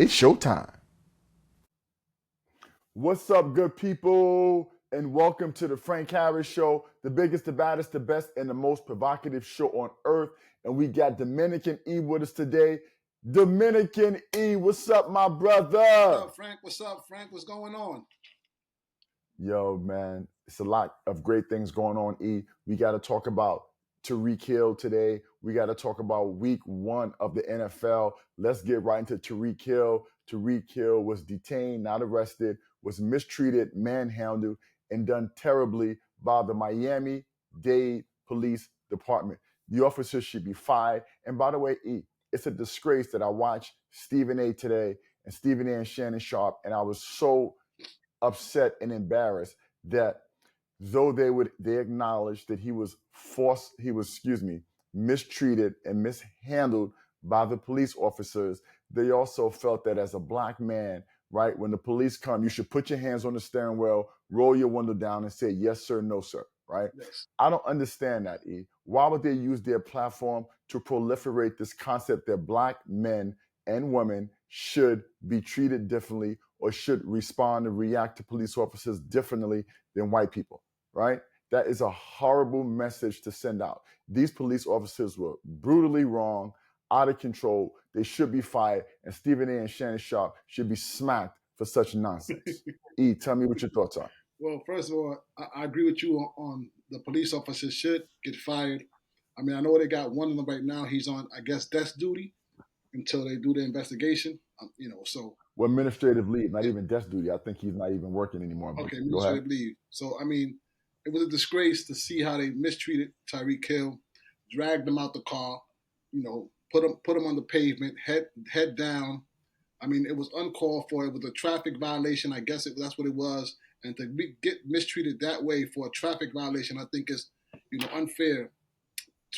It's showtime. What's up, good people? And welcome to the Frank Harris Show, the biggest, the baddest, the best, and the most provocative show on earth. And we got Dominican E with us today. Dominican E, what's up, my brother? What up, Frank? What's up, Frank? What's going on? Yo, man, it's a lot of great things going on, E. We got to talk about Tyreek Hill today. We got to talk about week 1 of the NFL. Let's get right into Tyreek Hill. Tyreek Hill was detained, not arrested, was mistreated, manhandled, and done terribly by the Miami-Dade Police Department. The officers should be fired. And by the way, E, it's a disgrace that I watched Stephen A. today and Stephen A. and Shannon Sharp, and I was so upset and embarrassed that though they acknowledged that he was mistreated and mishandled by the police officers, they also felt that as a black man, right, when the police come, you should put your hands on the steering wheel, roll your window down and say, yes, sir, no, sir, right? Yes. I don't understand that, E. Why would they use their platform to proliferate this concept that black men and women should be treated differently or should respond and react to police officers differently than white people, right? That is a horrible message to send out. These police officers were brutally wrong, out of control. They should be fired, and Stephen A. and Shannon Sharp should be smacked for such nonsense. E, tell me what your thoughts are. Well, first of all, I agree with you on the police officers should get fired. I mean, I know they got one of them right now. He's on, I guess, desk duty until they do the investigation. So. Well, administrative leave, not even desk duty. I think he's not even working anymore. Okay, administrative leave. So, I mean, it was a disgrace to see how they mistreated Tyreek Hill, dragged him out the car, put him on the pavement, head down. I mean, it was uncalled for. It was a traffic violation. I guess that's what it was. And to get mistreated that way for a traffic violation, I think is, unfair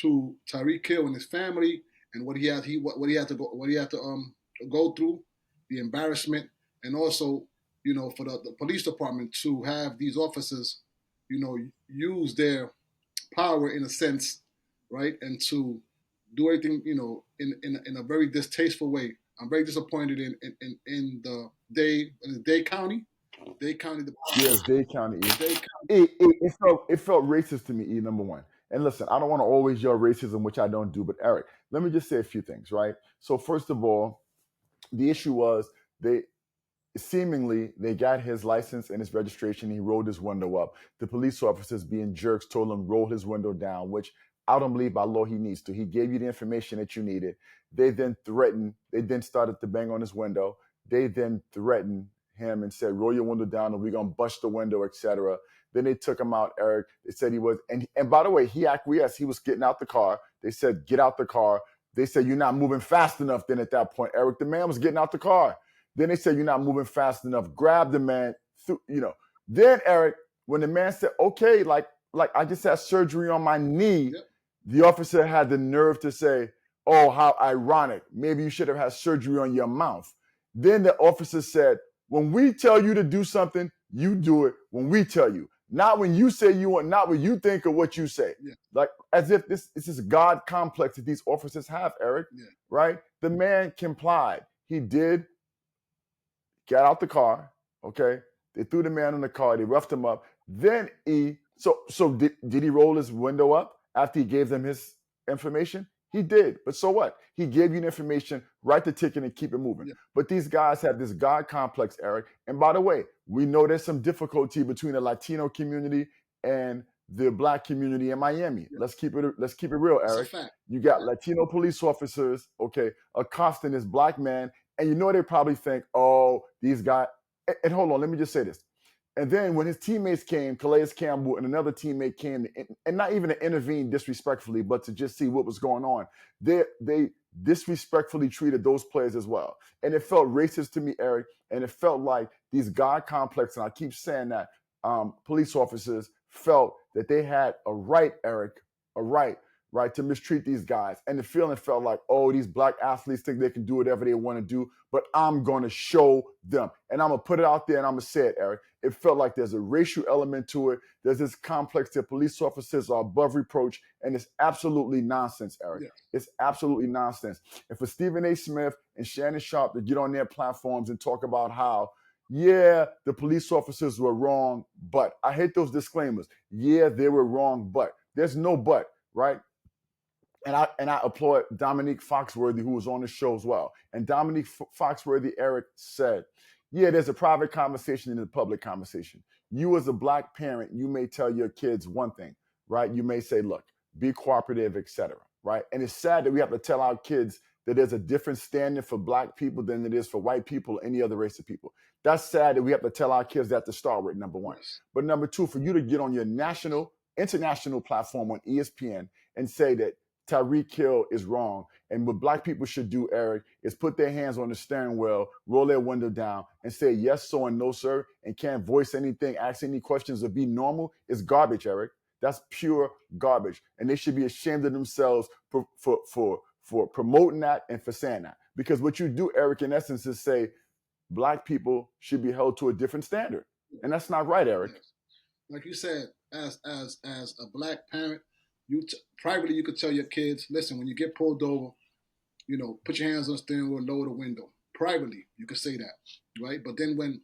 to Tyreek Hill and his family and what he had to go through, the embarrassment, and also, for the police department to have these officers, use their power in a sense, right, and to do everything, in a very distasteful way. I'm very disappointed in the Dade County. Dade County. Yes, Dade County. It felt racist to me, E, number one. And listen, I don't want to always yell racism, which I don't do, but Eric, let me just say a few things, right? So first of all, the issue was they got his license and his registration. He rolled his window up. The police officers, being jerks, told him roll his window down, which I don't believe by law he needs to. He gave you the information that you needed. They then started to bang on his window. They then threatened him and said, roll your window down and we're going to bust the window, etc. Then they took him out, Eric. They said he was, and by the way, he acquiesced. He was getting out the car. They said, get out the car. They said, you're not moving fast enough. Then at that point, Eric, the man was getting out the car. Then they said, you're not moving fast enough. Grab the man. Then Eric, when the man said, okay, like I just had surgery on my knee, Yep. The officer had the nerve to say, oh, how ironic. Maybe you should have had surgery on your mouth. Then the officer said, when we tell you to do something, you do it when we tell you. Not when you say you want, not when you think of what you say. Yeah. Like as if this is God complex that these officers have, Eric, right? The man complied. He did get out the car, okay? They threw the man in the car. They roughed him up. Then did he roll his window up after he gave them his information? He did. But so what? He gave you the information, write the ticket, and keep it moving. Yeah. But these guys have this God complex, Eric. And by the way, we know there's some difficulty between the Latino community and the black community in Miami. Yeah. Let's keep it real, Eric. You got Latino police officers, okay, accosting this black man, and they probably think, oh, these guys. And hold on, let me just say this. And then when his teammates came, Calais Campbell and another teammate came, and not even to intervene disrespectfully, but to just see what was going on, they disrespectfully treated those players as well. And it felt racist to me, Eric, and it felt like these God complex, and I keep saying that, police officers felt that they had a right, Eric, right, to mistreat these guys. And the feeling felt like, oh, these black athletes think they can do whatever they want to do, but I'm going to show them. And I'm going to put it out there and I'm going to say it, Eric. It felt like there's a racial element to it. There's this complex that police officers are above reproach, and it's absolutely nonsense, Eric. Yeah. It's absolutely nonsense. And for Stephen A. Smith and Shannon Sharp to get on their platforms and talk about how, yeah, the police officers were wrong, but I hate those disclaimers. Yeah, they were wrong, but there's no but, right? And I applaud Dominique Foxworthy, who was on the show as well. And Dominique Foxworthy, Eric, said, yeah, there's a private conversation and a public conversation. You as a black parent, you may tell your kids one thing, right? You may say, look, be cooperative, etc. Right? And it's sad that we have to tell our kids that there's a different standard for black people than it is for white people or any other race of people. That's sad that we have to tell our kids that to start with, number one. Yes. But number two, for you to get on your international platform on ESPN and say that Tyreek Hill is wrong. And what black people should do, Eric, is put their hands on the steering wheel, roll their window down, and say yes, so, and no, sir, and can't voice anything, ask any questions, or be normal is garbage, Eric. That's pure garbage. And they should be ashamed of themselves for promoting that and for saying that. Because what you do, Eric, in essence, is say black people should be held to a different standard. And that's not right, Eric. Yes. Like you said, as a black parent, privately you could tell your kids, listen, when you get pulled over, put your hands on the steering wheel, lower the window. Privately, you could say that, right? But then when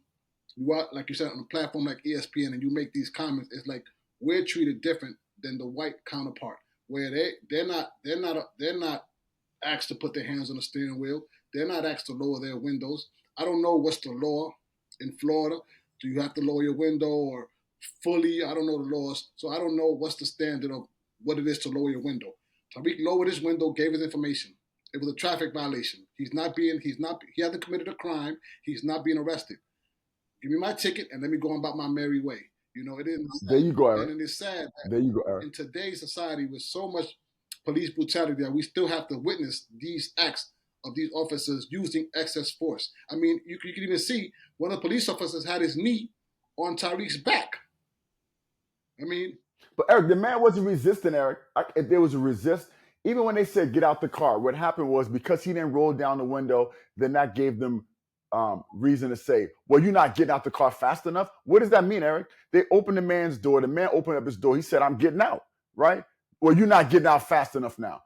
you are, like you said, on a platform like ESPN and you make these comments, it's like we're treated different than the white counterpart, where they're not asked to put their hands on the steering wheel. They're not asked to lower their windows. I don't know what's the law in Florida. Do you have to lower your window or fully? I don't know the laws, so I don't know what's the standard of what it is to lower your window. Tyreek lowered his window, gave his information. It was a traffic violation. He hasn't committed a crime. He's not being arrested. Give me my ticket and let me go on about my merry way. It is. There you go, Eric. And it is sad that there you go, Eric. In today's society with so much police brutality that we still have to witness these acts of these officers using excess force. I mean, you can even see one of the police officers had his knee on Tyreek's back. I mean, but Eric, the man wasn't resisting, Eric. If there was a resist, even when they said get out the car, what happened was because he didn't roll down the window, then that gave them reason to say, well, you're not getting out the car fast enough. What does that mean, Eric? They opened the man's door. The man opened up his door. He said, I'm getting out, right? Well, you're not getting out fast enough now.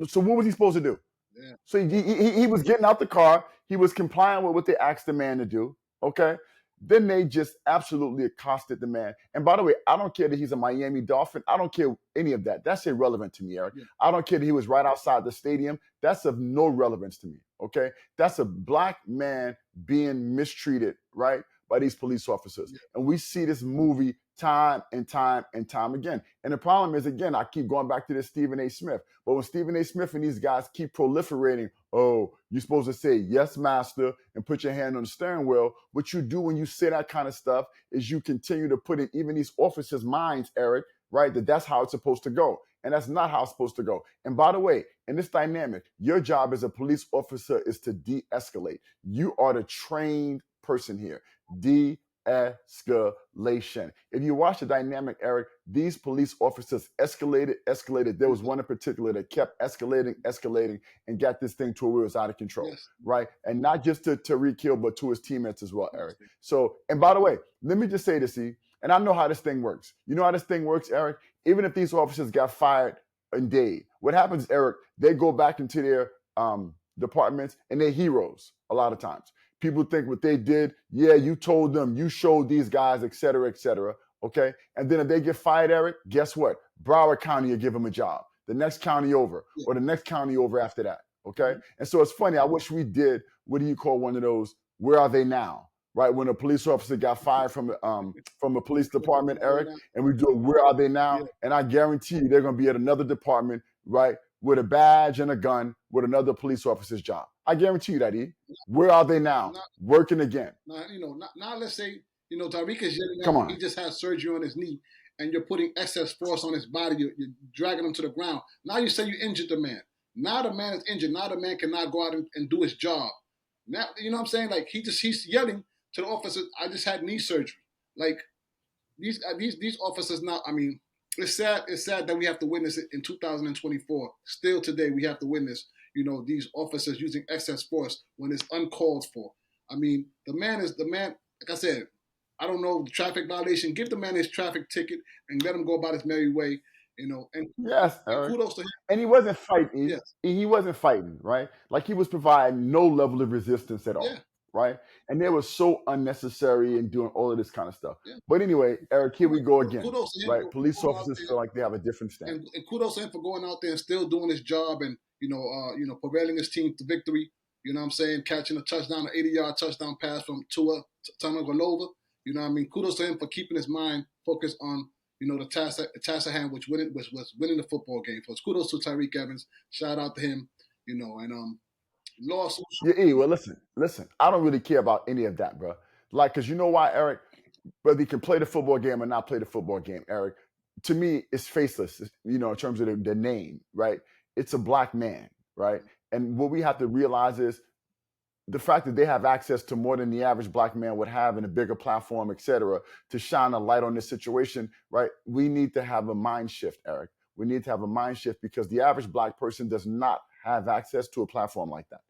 So what was he supposed to do? Yeah. So he was getting out the car. He was complying with what they asked the man to do, okay? Then they just absolutely accosted the man. And by the way, I don't care that he's a Miami Dolphin. I don't care any of that. That's irrelevant to me, Eric. Yeah. I don't care that he was right outside the stadium. That's of no relevance to me, okay? That's a black man being mistreated, right, by these police officers. Yeah. And we see this movie time and time and time again. And the problem is, again, I keep going back to this Stephen A. Smith. But when Stephen A. Smith and these guys keep proliferating, oh, you're supposed to say, yes, master, and put your hand on the steering wheel. What you do when you say that kind of stuff is you continue to put in even these officers' minds, Eric, right, that that's how it's supposed to go. And that's not how it's supposed to go. And by the way, in this dynamic, your job as a police officer is to de-escalate. You are the trained person here. De-escalation. If you watch the dynamic, Eric, these police officers escalated. There was one in particular that kept escalating, and got this thing to where it was out of control, yes. Right? And not just to Tyreek Hill, but to his teammates as well, Eric. So, and by the way, let me just say this, and I know how this thing works. You know how this thing works, Eric? Even if these officers got fired and day, what happens, Eric, they go back into their departments and they're heroes a lot of times. People think what they did, yeah, you told them, you showed these guys, et cetera, okay? And then if they get fired, Eric, guess what? Broward County will give them a job. The next county over, or the next county over after that, okay? And so it's funny, I wish we did, what do you call one of those, where are they now? Right, when a police officer got fired from a police department, Eric, and we do it, where are they now? Yeah. And I guarantee you they're going to be at another department, right, with a badge and a gun with another police officer's job. I guarantee you that, Where are they now? Working again. Now let's say, Tyreek is yelling at, he just had surgery on his knee, and you're putting excess force on his body. You're dragging him to the ground. Now you say you injured the man. Now the man is injured. Now the man cannot go out and do his job. Now, you know what I'm saying? Like he's yelling to the officer, I just had knee surgery. Like these officers now, I mean, It's sad. It's sad that we have to witness it in 2024. Still today, we have to witness, these officers using excess force when it's uncalled for. I mean, the man. Like I said, I don't know the traffic violation. Give the man his traffic ticket and let him go about his merry way. Yes, And Eric. kudos to him. And he wasn't fighting. Yes, He wasn't fighting, right? Like he was providing no level of resistance at yeah, all, right? And they were so unnecessary in doing all of this kind of stuff. yeah. But anyway, Eric, here we go again, Kudos to him right? for Police going out officers there feel like they have a different stance. and kudos to him for going out there and still doing his job and prevailing his team to victory. You know what I'm saying? Catching a touchdown, an 80-yard touchdown pass from Tua Tagovailoa. You know what I mean? Kudos to him for keeping his mind focused on the task at hand, which was winning the football game. So it's kudos to Tyreek Evans. Shout out to him. And lost. Yeah, well, listen. I don't really care about any of that, bro. Like, cause you know why, Eric? Whether he can play the football game or not play the football game, Eric, to me, it's faceless. In terms of the name, right? It's a black man, right? And what we have to realize is the fact that they have access to more than the average black man would have in a bigger platform, et cetera, to shine a light on this situation, right? We need to have a mind shift, Eric. We need to have a mind shift because the average black person does not have access to a platform like that,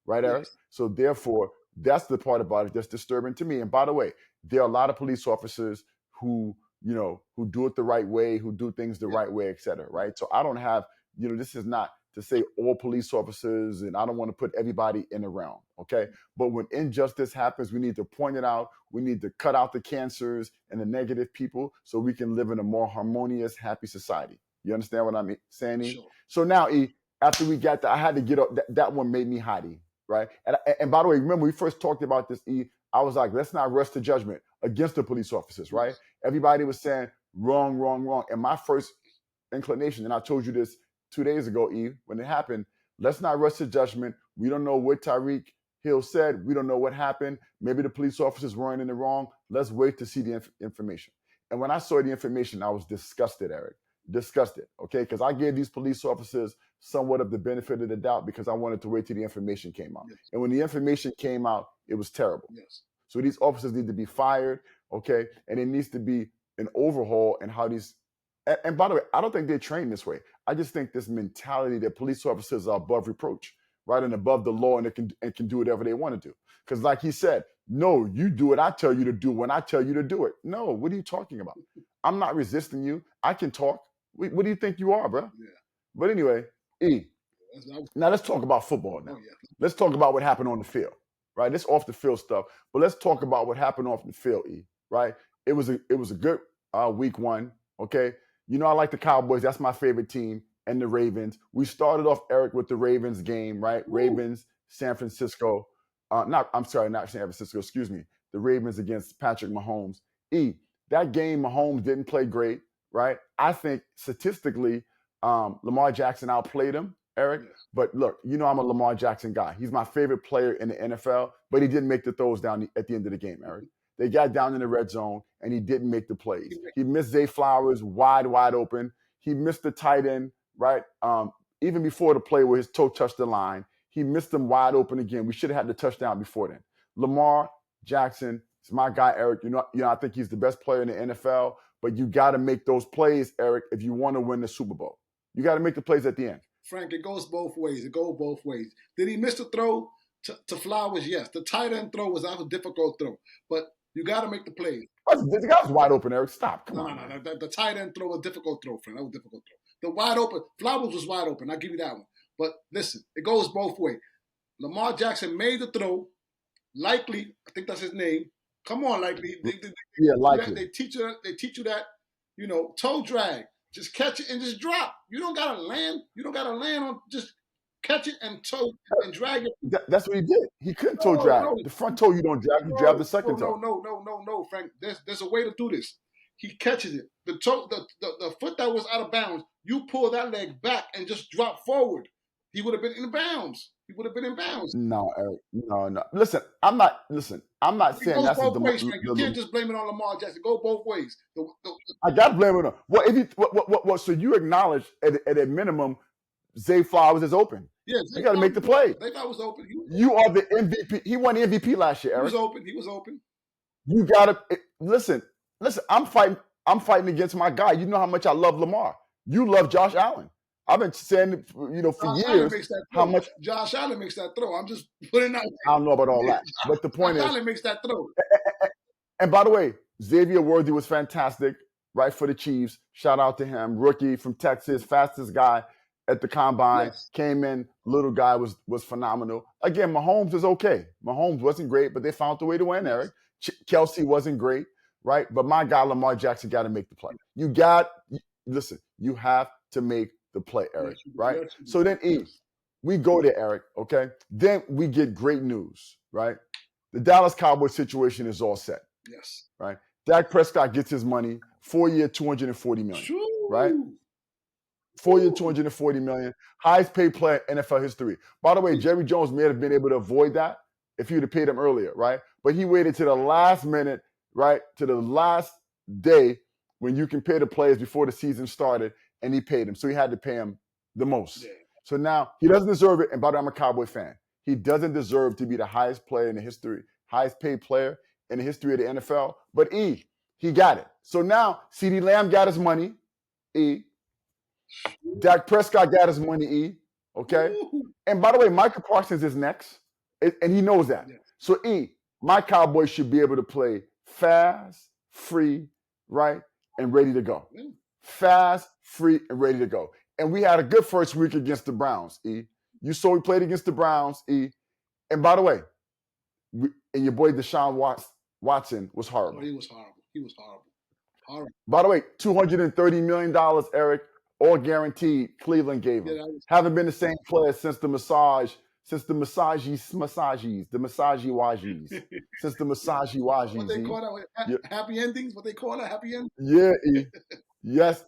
right, Eric? Yes. So therefore, that's the part about it that's disturbing to me. And by the way, there are a lot of police officers who do it the right way, who do things the right way, et cetera, right? So I don't have, this is not to say all police officers, and I don't want to put everybody in a realm, okay? But when injustice happens, we need to point it out. We need to cut out the cancers and the negative people so we can live in a more harmonious, happy society. You understand what I'm saying, E? Sure. So now, E, after we got that, I had to get up. That one made me hot, E, right? And by the way, remember we first talked about this, E, I was like, let's not rush to judgment against the police officers, right? Everybody was saying wrong, wrong, wrong. And my first inclination, and I told you this 2 days ago, Eve, when it happened, let's not rush to judgment. We don't know what Tyreek Hill said. We don't know what happened. Maybe the police officers weren't in the wrong. Let's wait to see the information. And when I saw the information, I was disgusted, Eric. Disgusted, okay? Because I gave these police officers somewhat of the benefit of the doubt because I wanted to wait till the information came out. Yes. And when the information came out, it was terrible. Yes. So these officers need to be fired, okay? And it needs to be an overhaul in how these. And by the way, I don't think they're trained this way. I just think this mentality that police officers are above reproach, right, and above the law, and they can do whatever they want to do. Because, like he said, no, you do what I tell you to do when I tell you to do it. No, what are you talking about? I'm not resisting you. I can talk. What do you think you are, bro? Yeah. But anyway, E. Now let's talk about football now. Oh, yeah. Let's talk about what happened on the field, right? This off the field stuff, but let's talk about what happened off the field, E. Right? It was a good week one. Okay. I like the Cowboys. That's my favorite team, and the Ravens. We started off, Eric, with the Ravens game, right? Ooh. Ravens, San Francisco. Not San Francisco. Excuse me. The Ravens against Patrick Mahomes. E. That game, Mahomes didn't play great, right? I think statistically, Lamar Jackson outplayed him, Eric. Yes. But look, I'm a Lamar Jackson guy. He's my favorite player in the NFL, but he didn't make the throws down at the end of the game, Eric. They got down in the red zone, and he didn't make the plays. He missed Zay Flowers wide open. He missed the tight end, right? Even before the play where his toe touched the line, he missed them wide open again. We should have had the touchdown before then. Lamar Jackson is my guy, Eric. I think he's the best player in the NFL, but you got to make those plays, Eric, if you want to win the Super Bowl. You got to make the plays at the end. Frank, it goes both ways. Did he miss the throw to Flowers? Yes. The tight end throw was a difficult throw, but you got to make the plays. The guy was wide open, Eric. Stop. Come on. No. The tight end throw was a difficult throw, Frank. That was a difficult throw. The wide open, Flowers was wide open. I'll give you that one. But listen, it goes both ways. Lamar Jackson made the throw. Likely, I think that's his name. Come on, Likely. Likely. They teach you that, toe drag. Just catch it and just drop. You don't gotta land. You don't gotta land on just catch it and toe and drag it. That's what he did. He couldn't toe drag. No. The front toe you don't drag. You drag the second toe. No, Frank. There's a way to do this. He catches it. The toe, the foot that was out of bounds. You pull that leg back and just drop forward. He would have been in bounds. No, Eric. No. Listen, I'm not saying that's both ways, Frank. You can't just blame it on Lamar Jackson. Go both ways. I got to blame it on. What? So you acknowledge at a minimum, Zay Flowers is open. Yeah, you got to make the play. Zay Flowers was open. You are the MVP. He won the MVP last year, Eric. He was open. You got to listen. I'm fighting I'm fighting against my guy. You know how much I love Lamar. You love Josh Allen. I've been saying, for Josh Allen years makes that how throw. much. Josh Allen makes that throw. I'm just putting out I don't know about all that, there. but the Josh point is, Allen makes that throw. and by the way, Xavier Worthy was fantastic, right, for the Chiefs. Shout out to him. Rookie from Texas, fastest guy at the combine. Yes. Came in, little guy was phenomenal. Again, Mahomes is okay. Mahomes wasn't great, but they found the way to win, Yes. Eric. Kelsey wasn't great, right? But my guy, Lamar Jackson, got to make the play. Listen, you have to make the play, Eric, Yes, you do. right? Yes, you do. So then, Yes. we go there, Eric, okay? Then we get great news, right? The Dallas Cowboys situation is all set, Yes. right? Dak Prescott gets his money, 4-year, $240 million, Shoo. right? 4-year, $240 million, highest paid player in NFL history. By the way, Jerry Jones may have been able to avoid that if he would have paid him earlier, right? But he waited to the last minute, right, to the last day when you can pay the players before the season started, and he paid him. So he had to pay him the most. Yeah. So now he doesn't deserve it. And by the way, I'm a Cowboy fan. He doesn't deserve to be the highest player in the history, highest paid player in the history of the NFL. But he got it. So now CeeDee Lamb got his money. Dak Prescott got his money. Okay. Ooh. And by the way, Michael Parsons is next, and he knows that. Yes. So my Cowboys should be able to play fast, free, right, and ready to go. Yeah. Fast, free, and ready to go. And we had a good first week against the Browns. You saw we played against the Browns. And by the way, and your boy Deshaun Watson was horrible. Oh, he was horrible. He was horrible. Horrible. By the way, $230 million, Eric, all guaranteed. Cleveland gave him. Yeah, that was- Haven't been the same player since the massage since the massagey wajis. Since the massagey wajis. What they call that? Happy endings? What they call that? Happy endings? Yeah, Yes,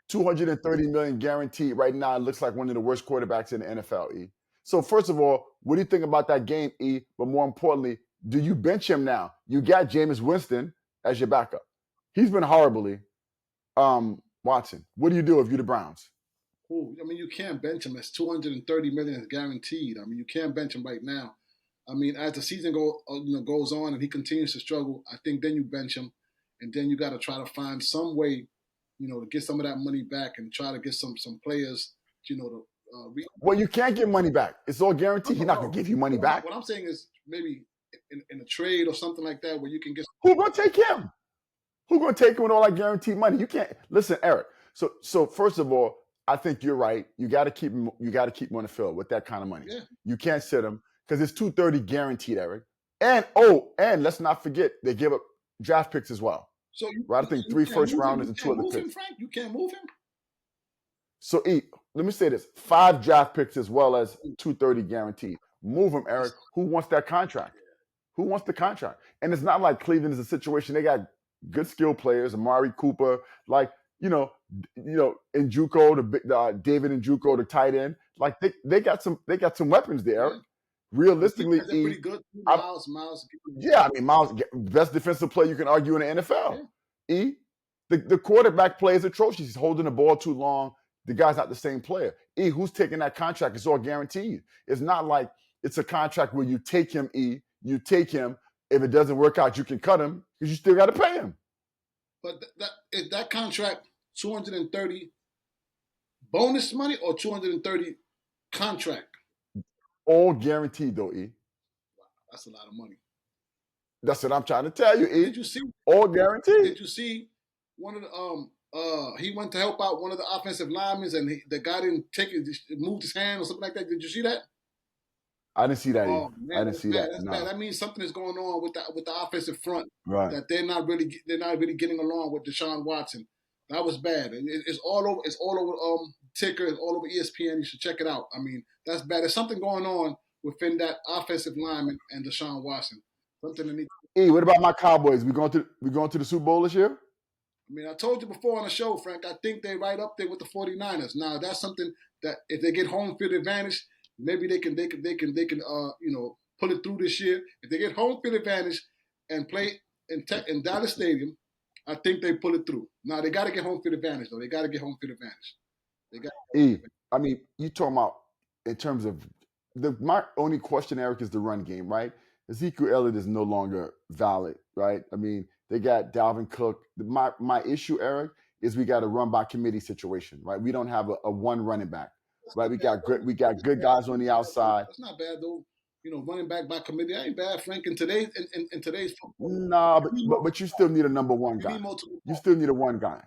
230 million guaranteed. Right now, it looks like one of the worst quarterbacks in the NFL, So first of all, what do you think about that game, But more importantly, do you bench him now? You got Jameis Winston as your backup. He's been horribly. Watson, what do you do if you're the Browns? Oh, I mean, you can't bench him. It's 230 million is guaranteed. I mean, you can't bench him right now. I mean, as the season goes on and he continues to struggle, I think then you bench him, and then you got to try to find some way, to get some of that money back and try to get some players, to. Well, you can't get money back. It's all guaranteed. He's not going to give you money back. What I'm saying is maybe in a trade or something like that where you can get. Who's going to take him? Who's going to take him with all that guaranteed money? You can't. Listen, Eric. So first of all, I think you're right. You got to keep him. You got to keep him on the field with that kind of money. Yeah. You can't sit him because it's 230 guaranteed, Eric. And let's not forget they give up draft picks as well. So I think 3 first rounders and 2 other picks. Frank, you can't move him. So let me say this: 5 draft picks as well as 230 guaranteed. Move him, Eric. Who wants that contract? Who wants the contract? And it's not like Cleveland is a situation. They got good skill players, Amari Cooper, like Njoku, David Njoku, the tight end. Like they got some weapons there. Yeah. Realistically, they're pretty good. Miles. Yeah, I mean, Miles, best defensive player you can argue in the NFL. Yeah. The quarterback play is atrocious. He's holding the ball too long. The guy's not the same player. Who's taking that contract? It's all guaranteed. It's not like it's a contract where you take him, you take him. If it doesn't work out, you can cut him because you still got to pay him. But that contract, 230 bonus money or 230 contract? All guaranteed, though, Wow, that's a lot of money. That's what I'm trying to tell you, Did you see? All guaranteed. Did you see one of the he went to help out one of the offensive linemen and the guy didn't moved his hand or something like that? Did you see that? I didn't see that. Oh, man, I didn't see that. That's no. bad. That means something is going on with the offensive front. Right. That they're not really getting along with Deshaun Watson. That was bad. It's all over. It's all over Ticker. It's all over ESPN. You should check it out. I mean, that's bad. There's something going on within that offensive lineman and Deshaun Watson. Something that needs. What about my Cowboys? We going to the Super Bowl this year? I mean, I told you before on the show, Frank. I think they're right up there with the 49ers. Now, that's something that if they get home field advantage, maybe they can pull it through this year. If they get home field advantage and play in Dallas Stadium, I think they pull it through. Now they got to get home field advantage though. They got to get home field advantage. I mean, you talking about in terms of my only question, Eric, is the run game, right? Ezekiel Elliott is no longer valid, right? I mean, They got Dalvin Cook. My issue, Eric, is we got a run by committee situation, right? We don't have a one running back, That's right? not bad though. We got good guys on the outside. That's not bad though. Running back by committee, that ain't bad, Frank. In today's football, Nah, you need multiple, but you still need a number one you need guy. multiple You backs. still need a one guy.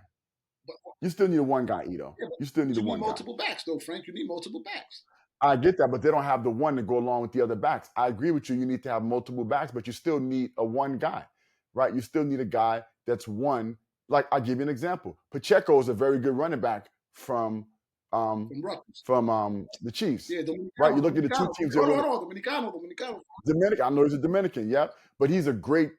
But, You still need a one guy, Ito. yeah, You still need but a you need one guy. multiple backs though, Frank. You need multiple backs. I get that, but they don't have the one to go along with the other backs. I agree with you. You need to have multiple backs, but you still need a one guy, right? You still need a guy that's one. Like, I'll give you an example. Pacheco is a very good running back from From Roughness. the Chiefs, Yeah, right? Dominicano, You look at the two Dominicano. teams. Hold on, Dominicano. Dominican. I know he's a Dominican, yep. But he's a great,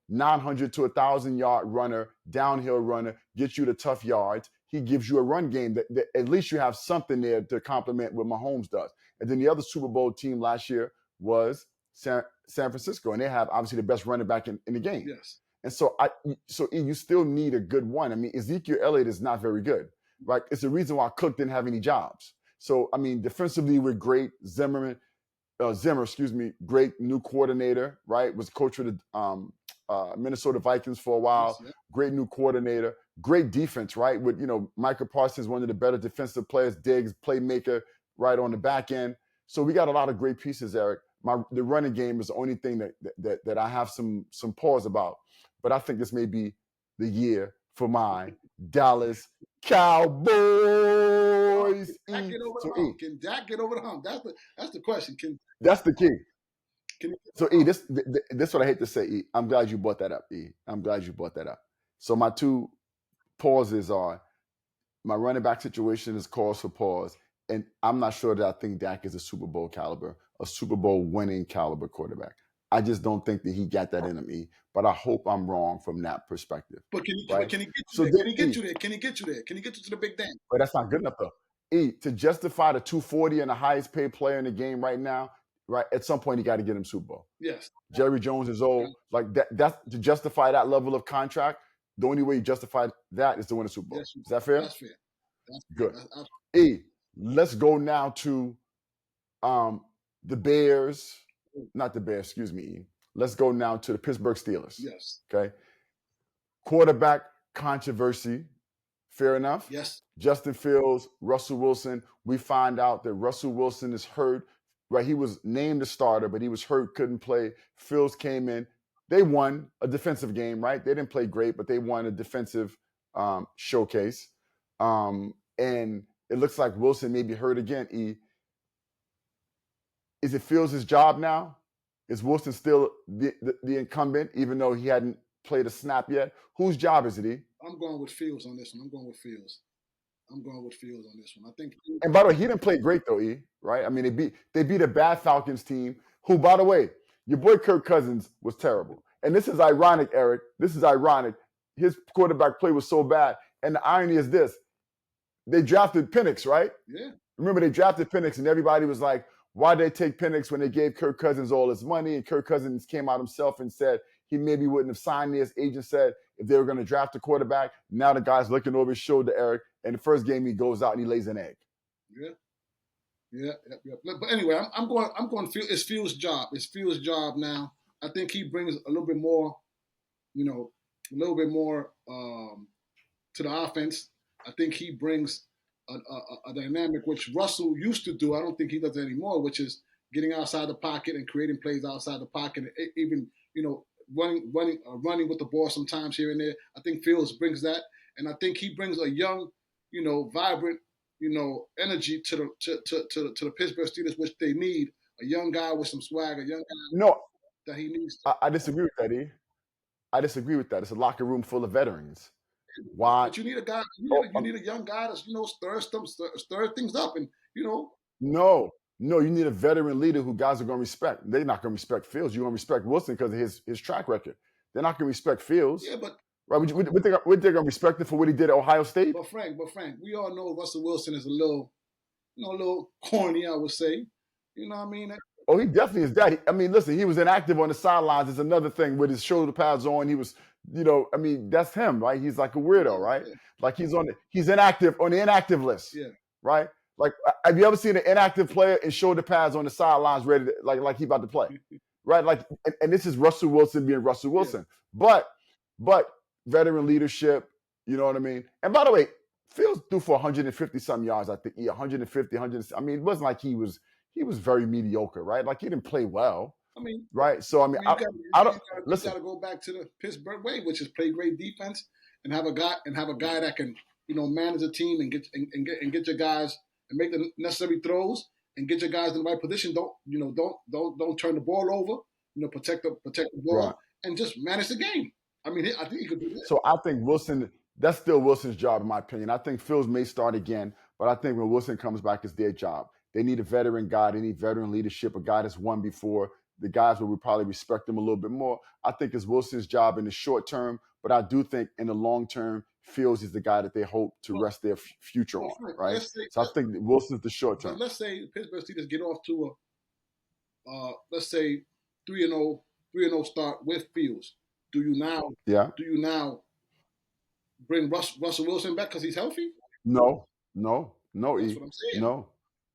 900 to 1,000 yard runner, downhill runner, gets you the tough yards. He gives you a run game that at least you have something there to complement what Mahomes does. And then the other Super Bowl team last year was San Francisco, and they have obviously the best running back in the game. Yes. And so you still need a good one. I mean, Ezekiel Elliott is not very good, right? It's the reason why Cook didn't have any jobs. So, I mean, defensively, we're great. Zimmer, great new coordinator, right? Was coach of the Minnesota Vikings for a while. Yes, yeah. Great new coordinator. Great defense, right? With, Micah Parsons, one of the better defensive players, Diggs, playmaker, right on the back end. So we got a lot of great pieces, Eric. The running game is the only thing that I have some pause about. But I think this may be the year for my Dallas Cowboys. Can Dak get over the hump? Can Dak get over the hump? That's the question. That's the key. Can So this what I hate to say, E. I'm glad you brought that up, E. I'm glad you brought that up. So my two pauses are my running back situation is cause for pause. And I'm not sure that I think Dak is a Super Bowl caliber, a Super Bowl winning caliber quarterback. I just don't think that he got that in him, E. But I hope I'm wrong from that perspective. But can he get you So there? Can he get you there? Can he get you there? Can he get you to the big dance? But that's not good enough, though. E, to justify the 240 and the highest paid player in the game right now, right? At some point, you got to get him Super Bowl. Yes. Jerry Jones is old. Like that's to justify that level of contract. The only way you justify that is to win a Super Bowl. Yes, is that fair? That's fair. Good. E, let's go now to the Bears. Not the Bears, excuse me. E. Let's go now to the Pittsburgh Steelers. Yes. Okay. Quarterback controversy. Fair enough? Yes. Justin Fields, Russell Wilson. We find out that Russell Wilson is hurt. Right, he was named the starter, but he was hurt, couldn't play. Fields came in. They won a defensive game, right? They didn't play great, but they won a defensive showcase. And it looks like Wilson may be hurt again. E, is it Fields' job now? Is Wilson still the incumbent, even though he hadn't played a snap yet? Whose job is it, E? I'm going with Fields on this one. I'm going with Fields on this one. I think. And by the way, he didn't play great though, E. Right? I mean, they beat a bad Falcons team. Who, by the way, your boy Kirk Cousins was terrible. And this is ironic, Eric. This is ironic. His quarterback play was so bad. And the irony is this: they drafted Penix, right? Yeah. Remember, they drafted Penix, and everybody was like, "Why did they take Penix when they gave Kirk Cousins all his money?" And Kirk Cousins came out himself and said he maybe wouldn't have signed me. His agent said if they were going to draft a quarterback. Now the guy's looking over his shoulder, Eric. And the first game he goes out and he lays an egg. Yeah. But anyway, I'm going. It's Fields' job. It's Fields' job now. I think he brings a little bit more, to the offense. I think he brings a dynamic which Russell used to do. I don't think he does it anymore, which is getting outside the pocket and creating plays outside the pocket, and even running with the ball sometimes here and there. I think Fields brings that, and I think he brings a young, vibrant, energy to the Pittsburgh Steelers, which they need. A young guy with some swag, a young guy that he needs. I disagree with that, E. I disagree with that. It's a locker room full of veterans. Why? But you need a guy. You need a young guy that's stir things up, and No, you need a veteran leader who guys are going to respect. They're not going to respect Fields. You're going to respect Wilson because of his track record. They're not going to respect Fields. Yeah, but right, would they going to respect him for what he did at Ohio State? But Frank, we all know Russell Wilson is a little corny, I would say. You know what I mean? Oh, he definitely is that. I mean, listen, he was inactive on the sidelines. It's another thing with his shoulder pads on. He was, that's him, right? He's like a weirdo, right? Yeah. Like he's inactive on the inactive list. Yeah. Right? Like, have you ever seen an inactive player in shoulder pads on the sidelines ready to, like he about to play? Right? Like, and this is Russell Wilson being Russell Wilson. Yeah. but veteran leadership, you know what I mean? And by the way, Fields threw for 150 some yards, I think. 150, 100. I mean, it wasn't like he was very mediocre, right? Like he didn't play well, I mean, right? So I mean, I don't you listen. got to go back to the Pittsburgh way, which is play great defense and have a guy that can manage a team and get your guys and make the necessary throws and get your guys in the right position. Don't turn the ball over. Protect the Right. ball and just manage the game. I mean, I think he could do that. So I think Wilson, that's still Wilson's job, in my opinion. I think Fields may start again, but I think when Wilson comes back, it's their job. They need a veteran guy. They need veteran leadership, a guy that's won before. The guys will probably respect him a little bit more. I think it's Wilson's job in the short term, but I do think in the long term, Fields is the guy that they hope to Well, rest their future well, on, Frank, right? So I think that Wilson's the short but term. let's say the Pittsburgh Steelers get off to let's say 3-0, 3-0 start with Fields. Yeah. Do you now bring Russell Wilson back because he's healthy? No, no, no, That's E. what I'm saying. No.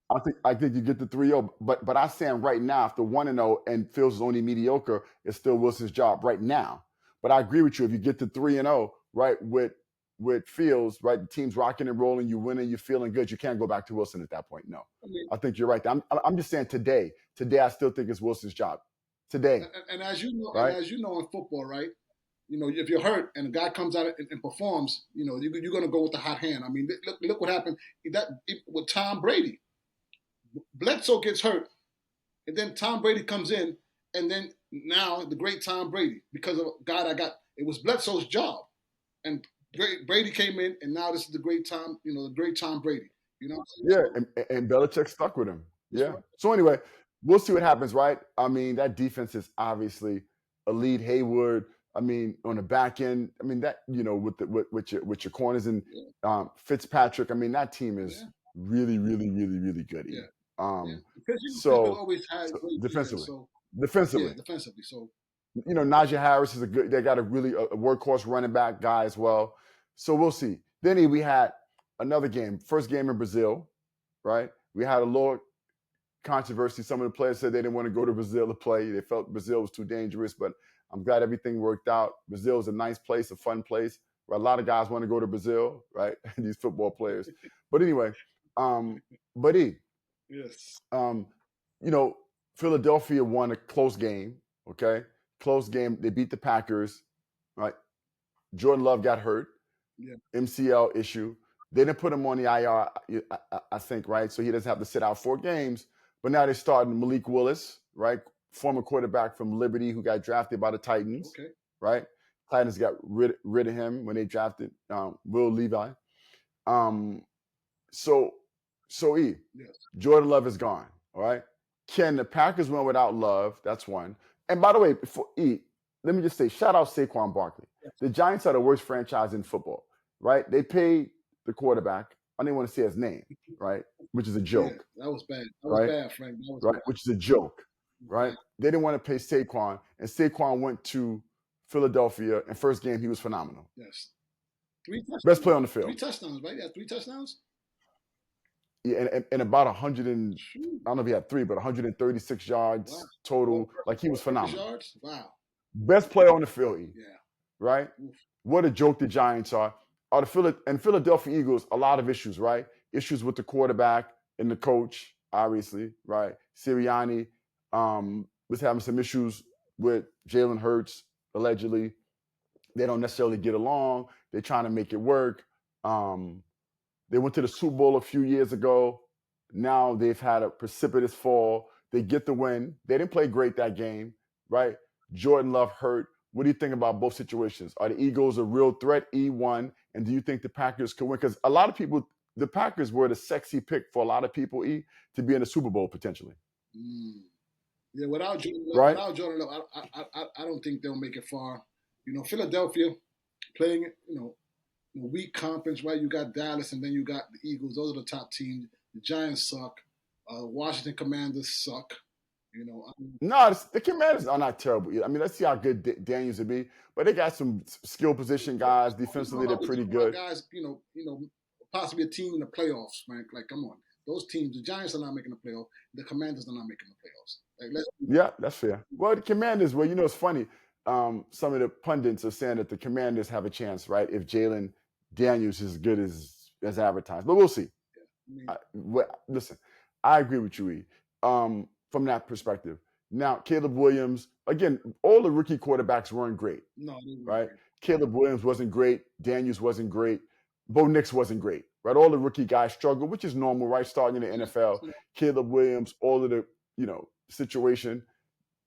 I think you get the 3-0, but I'm saying right now, after 1-0 and Fields is only mediocre, it's still Wilson's job right now. But I agree with you. If you get to 3-0, right, with Fields, right, the team's rocking and rolling, you winning, you're feeling good, you can't go back to Wilson at that point. No. I mean, I think you're right. I'm just saying today I still think it's Wilson's job. Today, and as you know, right? in football, right? If you're hurt and a guy comes out and performs, you're going to go with the hot hand. I mean, look what happened with Tom Brady. Bledsoe gets hurt, and then Tom Brady comes in, and then now the great Tom Brady, because of a guy that it was Bledsoe's job, and Brady came in, and now this is the great Tom, the great Tom Brady. You know what I'm Yeah, saying? and Belichick stuck with him. That's Yeah. right. So anyway, we'll see what happens, right? I mean, that defense is obviously elite. Hayward. I mean, on the back end, I mean that with your corners and Yeah. Fitzpatrick. I mean, that team is Yeah. really, really, really, really good. Yeah. Yeah. Um, Because Pittsburgh so, always had so great defense. defensively, So yeah, defensively, defensively. So Najee Harris is a good. They got a really a workhorse running back guy as well. So we'll see. Then we had another game, first game in Brazil, right? We had a little controversy. Some of the players said they didn't want to go to Brazil to play. They felt Brazil was too dangerous, but I'm glad everything worked out. Brazil is a nice place, a fun place where a lot of guys want to go to Brazil, right? These football players. But anyway, but yes. um, you know, Philadelphia won a close game, okay? Close game. They beat the Packers, right? Jordan Love got hurt, Yeah. MCL issue. They didn't put him on the IR, I think, right? So he doesn't have to sit out 4 games. But now they're starting Malik Willis, right? Former quarterback from Liberty who got drafted by the Titans, Okay. right? Titans got rid of him when they drafted Will Levi. So Yes. Jordan Love is gone, all right? Can the Packers win without Love? That's one. And by the way, before let me just say, shout out Saquon Barkley. Yes. The Giants are the worst franchise in football, right? They paid the quarterback. I didn't want to say his name, right? Which is a joke. Yeah, that was bad. That right? was bad, Frank. That was right? bad. Which is a joke, right? They didn't want to pay Saquon, and Saquon went to Philadelphia, and first game he was phenomenal. Yes. 3 touchdowns. Best player on the field. 3 touchdowns, right? Yeah, 3 touchdowns. Yeah, and about 100 and I don't know if he had 3, but 136 yards total. Like he was phenomenal. Yards? Wow. Best player on the field, Yeah. right? Oof. What a joke the Giants are. And Philadelphia Eagles, a lot of issues, right? Issues with the quarterback and the coach, obviously, right? Sirianni was having some issues with Jalen Hurts, allegedly. They don't necessarily get along. They're trying to make it work. They went to the Super Bowl a few years ago. Now they've had a precipitous fall. They get the win. They didn't play great that game, right? Jordan Love hurt. What do you think about both situations? Are the Eagles a real threat, E1? And do you think the Packers could win? Because a lot of people, the Packers were the sexy pick for a lot of people, to be in the Super Bowl potentially. Yeah, without Jordan Love, right? I don't think they'll make it far. Philadelphia playing, weak conference, right? You got Dallas, and then you got the Eagles. Those are the top teams. The Giants suck. Washington Commanders suck. No, the Commanders are not terrible. I mean, let's see how good Daniels will be. But they got some skill position guys. Defensively, they're pretty good. Guys, possibly a team in the playoffs, Frank. Like, come on. Those teams, the Giants are not making the playoffs. The Commanders are not making the playoffs. Like, yeah, that's fair. Well, the Commanders, it's funny. some of the pundits are saying that the Commanders have a chance, right? If Jalen Daniels is as good as advertised, but we'll see. Yeah. Listen, I agree with you, E. From that perspective. Now, Caleb Williams, again, all the rookie quarterbacks weren't great. No, right? Caleb Williams wasn't great. Daniels wasn't great. Bo Nix wasn't great, right? All the rookie guys struggled, which is normal, right? Starting in the NFL. Caleb Williams, all of the, situation,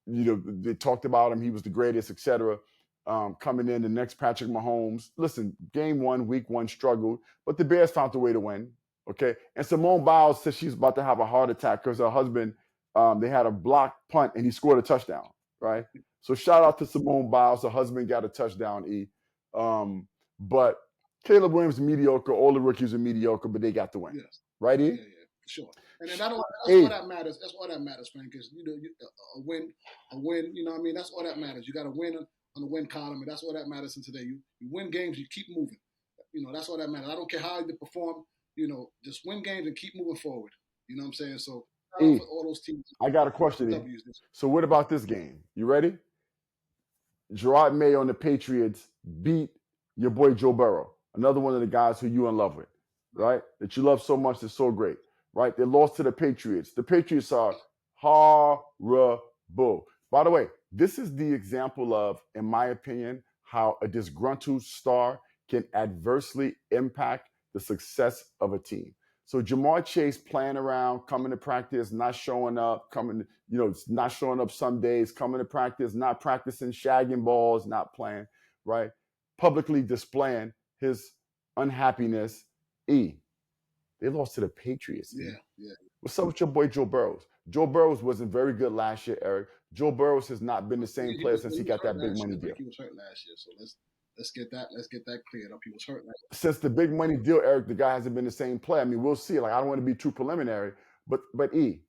they talked about him. He was the greatest, etc. Coming in, the next Patrick Mahomes. Listen, game one, week one struggled, but the Bears found a way to win. Okay. And Simone Biles says she's about to have a heart attack because her husband, they had a blocked punt and he scored a touchdown, right? So shout out to Simone Biles. Her husband got a touchdown, E. But Caleb Williams mediocre. All the rookies are mediocre, but they got the win. Yes. Right, E? Yeah, for sure. And then that's all that matters. That's all that matters, Frank, is a win. You know what I mean? That's all that matters. You got to win on the win column, and that's all that matters in today. You win games, you keep moving. That's all that matters. I don't care how you perform. Just win games and keep moving forward. You know what I'm saying? So for all those teams. I got a question. So what about this game? You ready? Gerard Mayo and the Patriots beat your boy Joe Burrow, another one of the guys who you in love with, right? That you love so much, that's so great, right? They lost to the Patriots. The Patriots are horrible. By the way, this is the example of, in my opinion, how a disgruntled star can adversely impact the success of a team. So Jamar Chase playing around, coming to practice, not showing up, not showing up some days, coming to practice, not practicing, shagging balls, not playing, right? Publicly displaying his unhappiness. They lost to the Patriots. Yeah. What's up with your boy Joe Burrows? Joe Burrows wasn't very good last year, Eric. Joe Burrows has not been the same player since he got that big money deal. He was hurt last year, so let's get that cleared up. He was hurt last year. Since the big money deal, Eric, the guy hasn't been the same player. I mean, we'll see. Like, I don't want to be too preliminary, but E,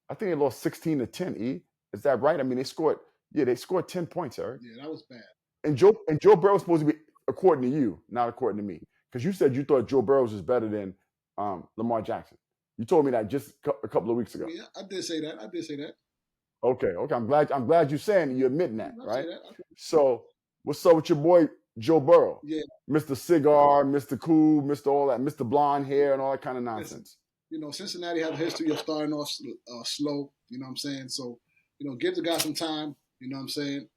I think they lost 16-10. E, is that right? I mean, they scored 10 points, Eric. Yeah, that was bad. And Joe Burrow's supposed to be, according to you, not according to me, because you said you thought Joe Burrows was better than Lamar Jackson. You told me that just a couple of weeks ago. Yeah, I did say that. Okay. I'm glad you're saying you're admitting that, right? So what's up with your boy Joe Burrow? Yeah. Mr. Cigar, Mr. Cool, Mr. All that, Mr. Blonde Hair, and all that kind of nonsense. Cincinnati has a history of starting off slow. You know what I'm saying? So, give the guy some time. You know what I'm saying?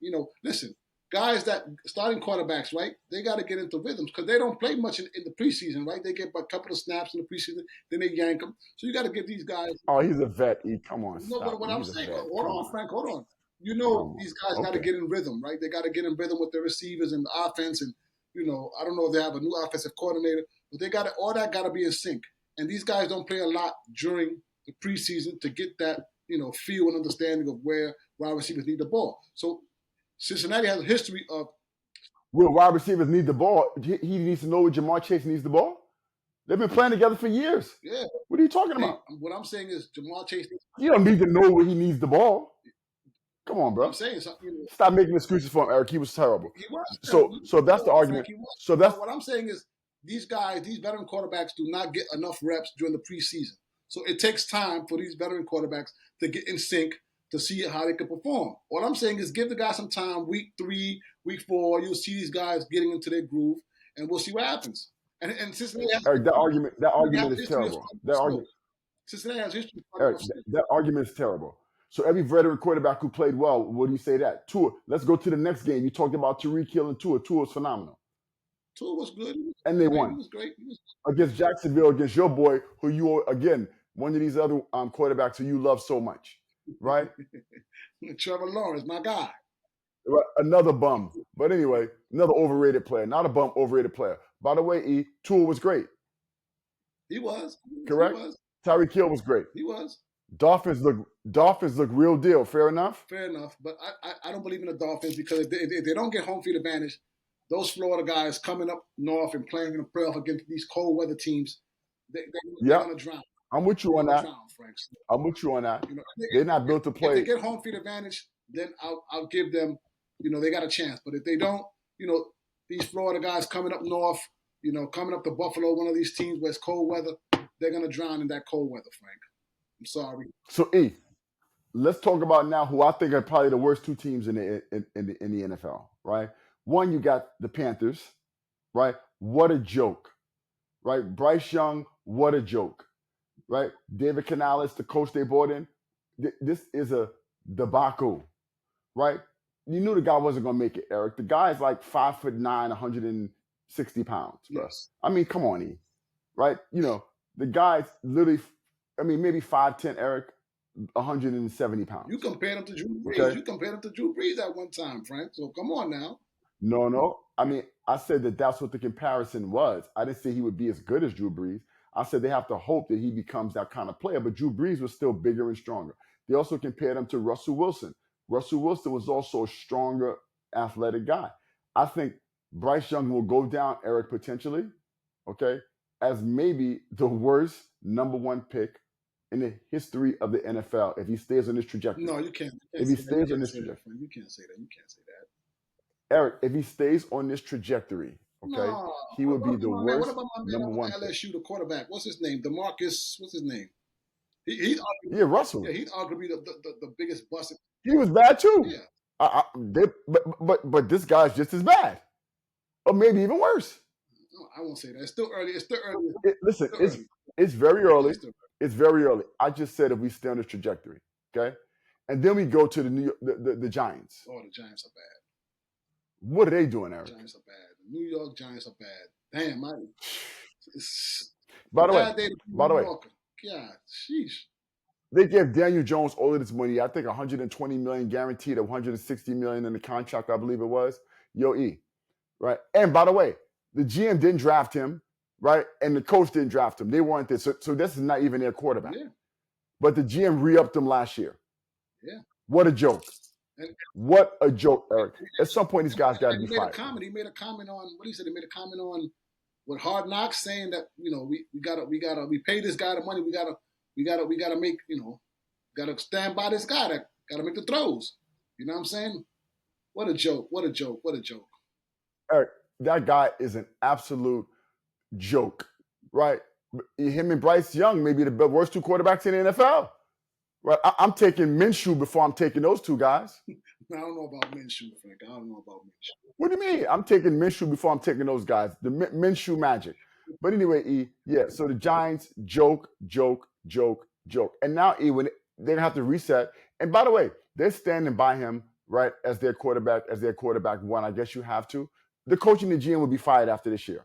Listen, guys that starting quarterbacks, right? They got to get into rhythms because they don't play much in the preseason, right? They get a couple of snaps in the preseason, then they yank them. So you got to give these guys. Oh, he's a vet. Come on. No, but what I'm saying, hold on, Frank, hold on. These guys got to get in rhythm, right? They got to get in rhythm with their receivers and the offense, and I don't know if they have a new offensive coordinator, but all that got to be in sync. And these guys don't play a lot during the preseason to get that feel and understanding of where wide receivers need the ball. So Cincinnati has a history of. Will wide receivers need the ball? He needs to know where Jamar Chase needs the ball? They've been playing together for years. Yeah. What are you talking about? What I'm saying is Jamar Chase. You don't need to know where he needs the ball. Come on, bro. I'm saying something. Stop making excuses for him, Eric. He was terrible. He was. So that's the argument. So that's what I'm saying is these guys, these veteran quarterbacks, do not get enough reps during the preseason. So it takes time for these veteran quarterbacks to get in sync to see how they can perform. What I'm saying is give the guys some time. Week 3, week 4, you'll see these guys getting into their groove, and we'll see what happens. And Cincinnati has, Eric, that argument is terrible. Cincinnati has history. Eric, that argument is terrible. So every veteran quarterback who played well, what do you say that? Tua. Let's go to the next game. You talked about Tyreek Hill and Tua. Tua was phenomenal. Tua was good. And they won. He was great. Against Jacksonville, against your boy, who you, again, one of these other quarterbacks who you love so much, right? Trevor Lawrence, my guy. Right, another bum. But anyway, another overrated player. Not a bum, overrated player. By the way, E, Tua was great. He was. Correct? He was. Tyreek Hill was great. He was. Dolphins look real deal. Fair enough? Fair enough. But I don't believe in the Dolphins because if they don't get home field advantage, those Florida guys coming up north and playing in the playoff against these cold weather teams, they're going to drown. I'm with you on that. Drown, Frank. I'm with you on that. They're not built to play. If they get home field advantage, then I'll give them, they got a chance. But if they don't, these Florida guys coming up north, coming up to Buffalo, one of these teams where it's cold weather, they're going to drown in that cold weather, Frank. I'm sorry. So, E, let's talk about now who I think are probably the worst two teams in the NFL. Right, one, you got the Panthers. Right, what a joke. Right, Bryce Young, what a joke. Right, David Canales, the coach they brought in. This is a debacle. Right, you knew the guy wasn't gonna make it, Eric. The guy is like 5'9", 160 pounds, bro. Yes. I mean, come on, right? The guy's literally, I mean, maybe 5'10", Eric, 170 pounds. You compared him to Drew Brees. Okay. You compared him to Drew Brees at one time, Frank. So come on now. No. I mean, I said that's what the comparison was. I didn't say he would be as good as Drew Brees. I said they have to hope that he becomes that kind of player. But Drew Brees was still bigger and stronger. They also compared him to Russell Wilson. Russell Wilson was also a stronger, athletic guy. I think Bryce Young will go down, Eric, potentially, okay, as maybe the worst number one pick in the history of the NFL if he stays on this trajectory. No, you can't. If he stays on this trajectory. You can't say that. You can't say that. Eric, if he stays on this trajectory, okay, No. he would be the worst What about my man number one on pick. LSU, the quarterback? What's his name? DeMarcus. What's his name? He's arguably, Yeah, Russell. yeah, he's arguably the biggest bust. He was bad too. Yeah. But this guy's just as bad, or maybe even worse. No, I won't say that. It's still early. It's still early. Listen, It's still it's very early. It's still early. It's very early. I just said if we stay on this trajectory, okay, and then we go to the Giants. Oh, the Giants are bad. What are they doing, Eric? The Giants are bad. The New York Giants are bad. Damn, By the way, God, sheesh. They gave Daniel Jones all of this money. I think 120 million guaranteed, 160 million in the contract, I believe it was. Right? And by the way, the GM didn't draft him, right? And the coach didn't draft him. They weren't there. So this is not even their quarterback. Yeah. But the GM re-upped him last year. Yeah. What a joke. What a joke, Eric. At some point, these guys got to be fired. He made a comment on what he said. He made a comment on with Hard Knocks, saying that we pay this guy the money. We gotta make gotta stand by this guy. That gotta make the throws. You know what I'm saying? What a joke! What a joke! What a joke! Eric, that guy is an absolute joke, right? Him and Bryce Young may be the worst two quarterbacks in the NFL. Right, I'm taking Minshew before I'm taking those two guys. I don't know about Minshew, Frank. I don't know about Minshew. What do you mean? I'm taking Minshew before I'm taking those guys. The Minshew magic. But anyway, yeah. So the Giants, joke. And now, when they're gonna have to reset. And by the way, they're standing by him, right, as their quarterback one. I guess you have to. The coach and the GM will be fired after this year.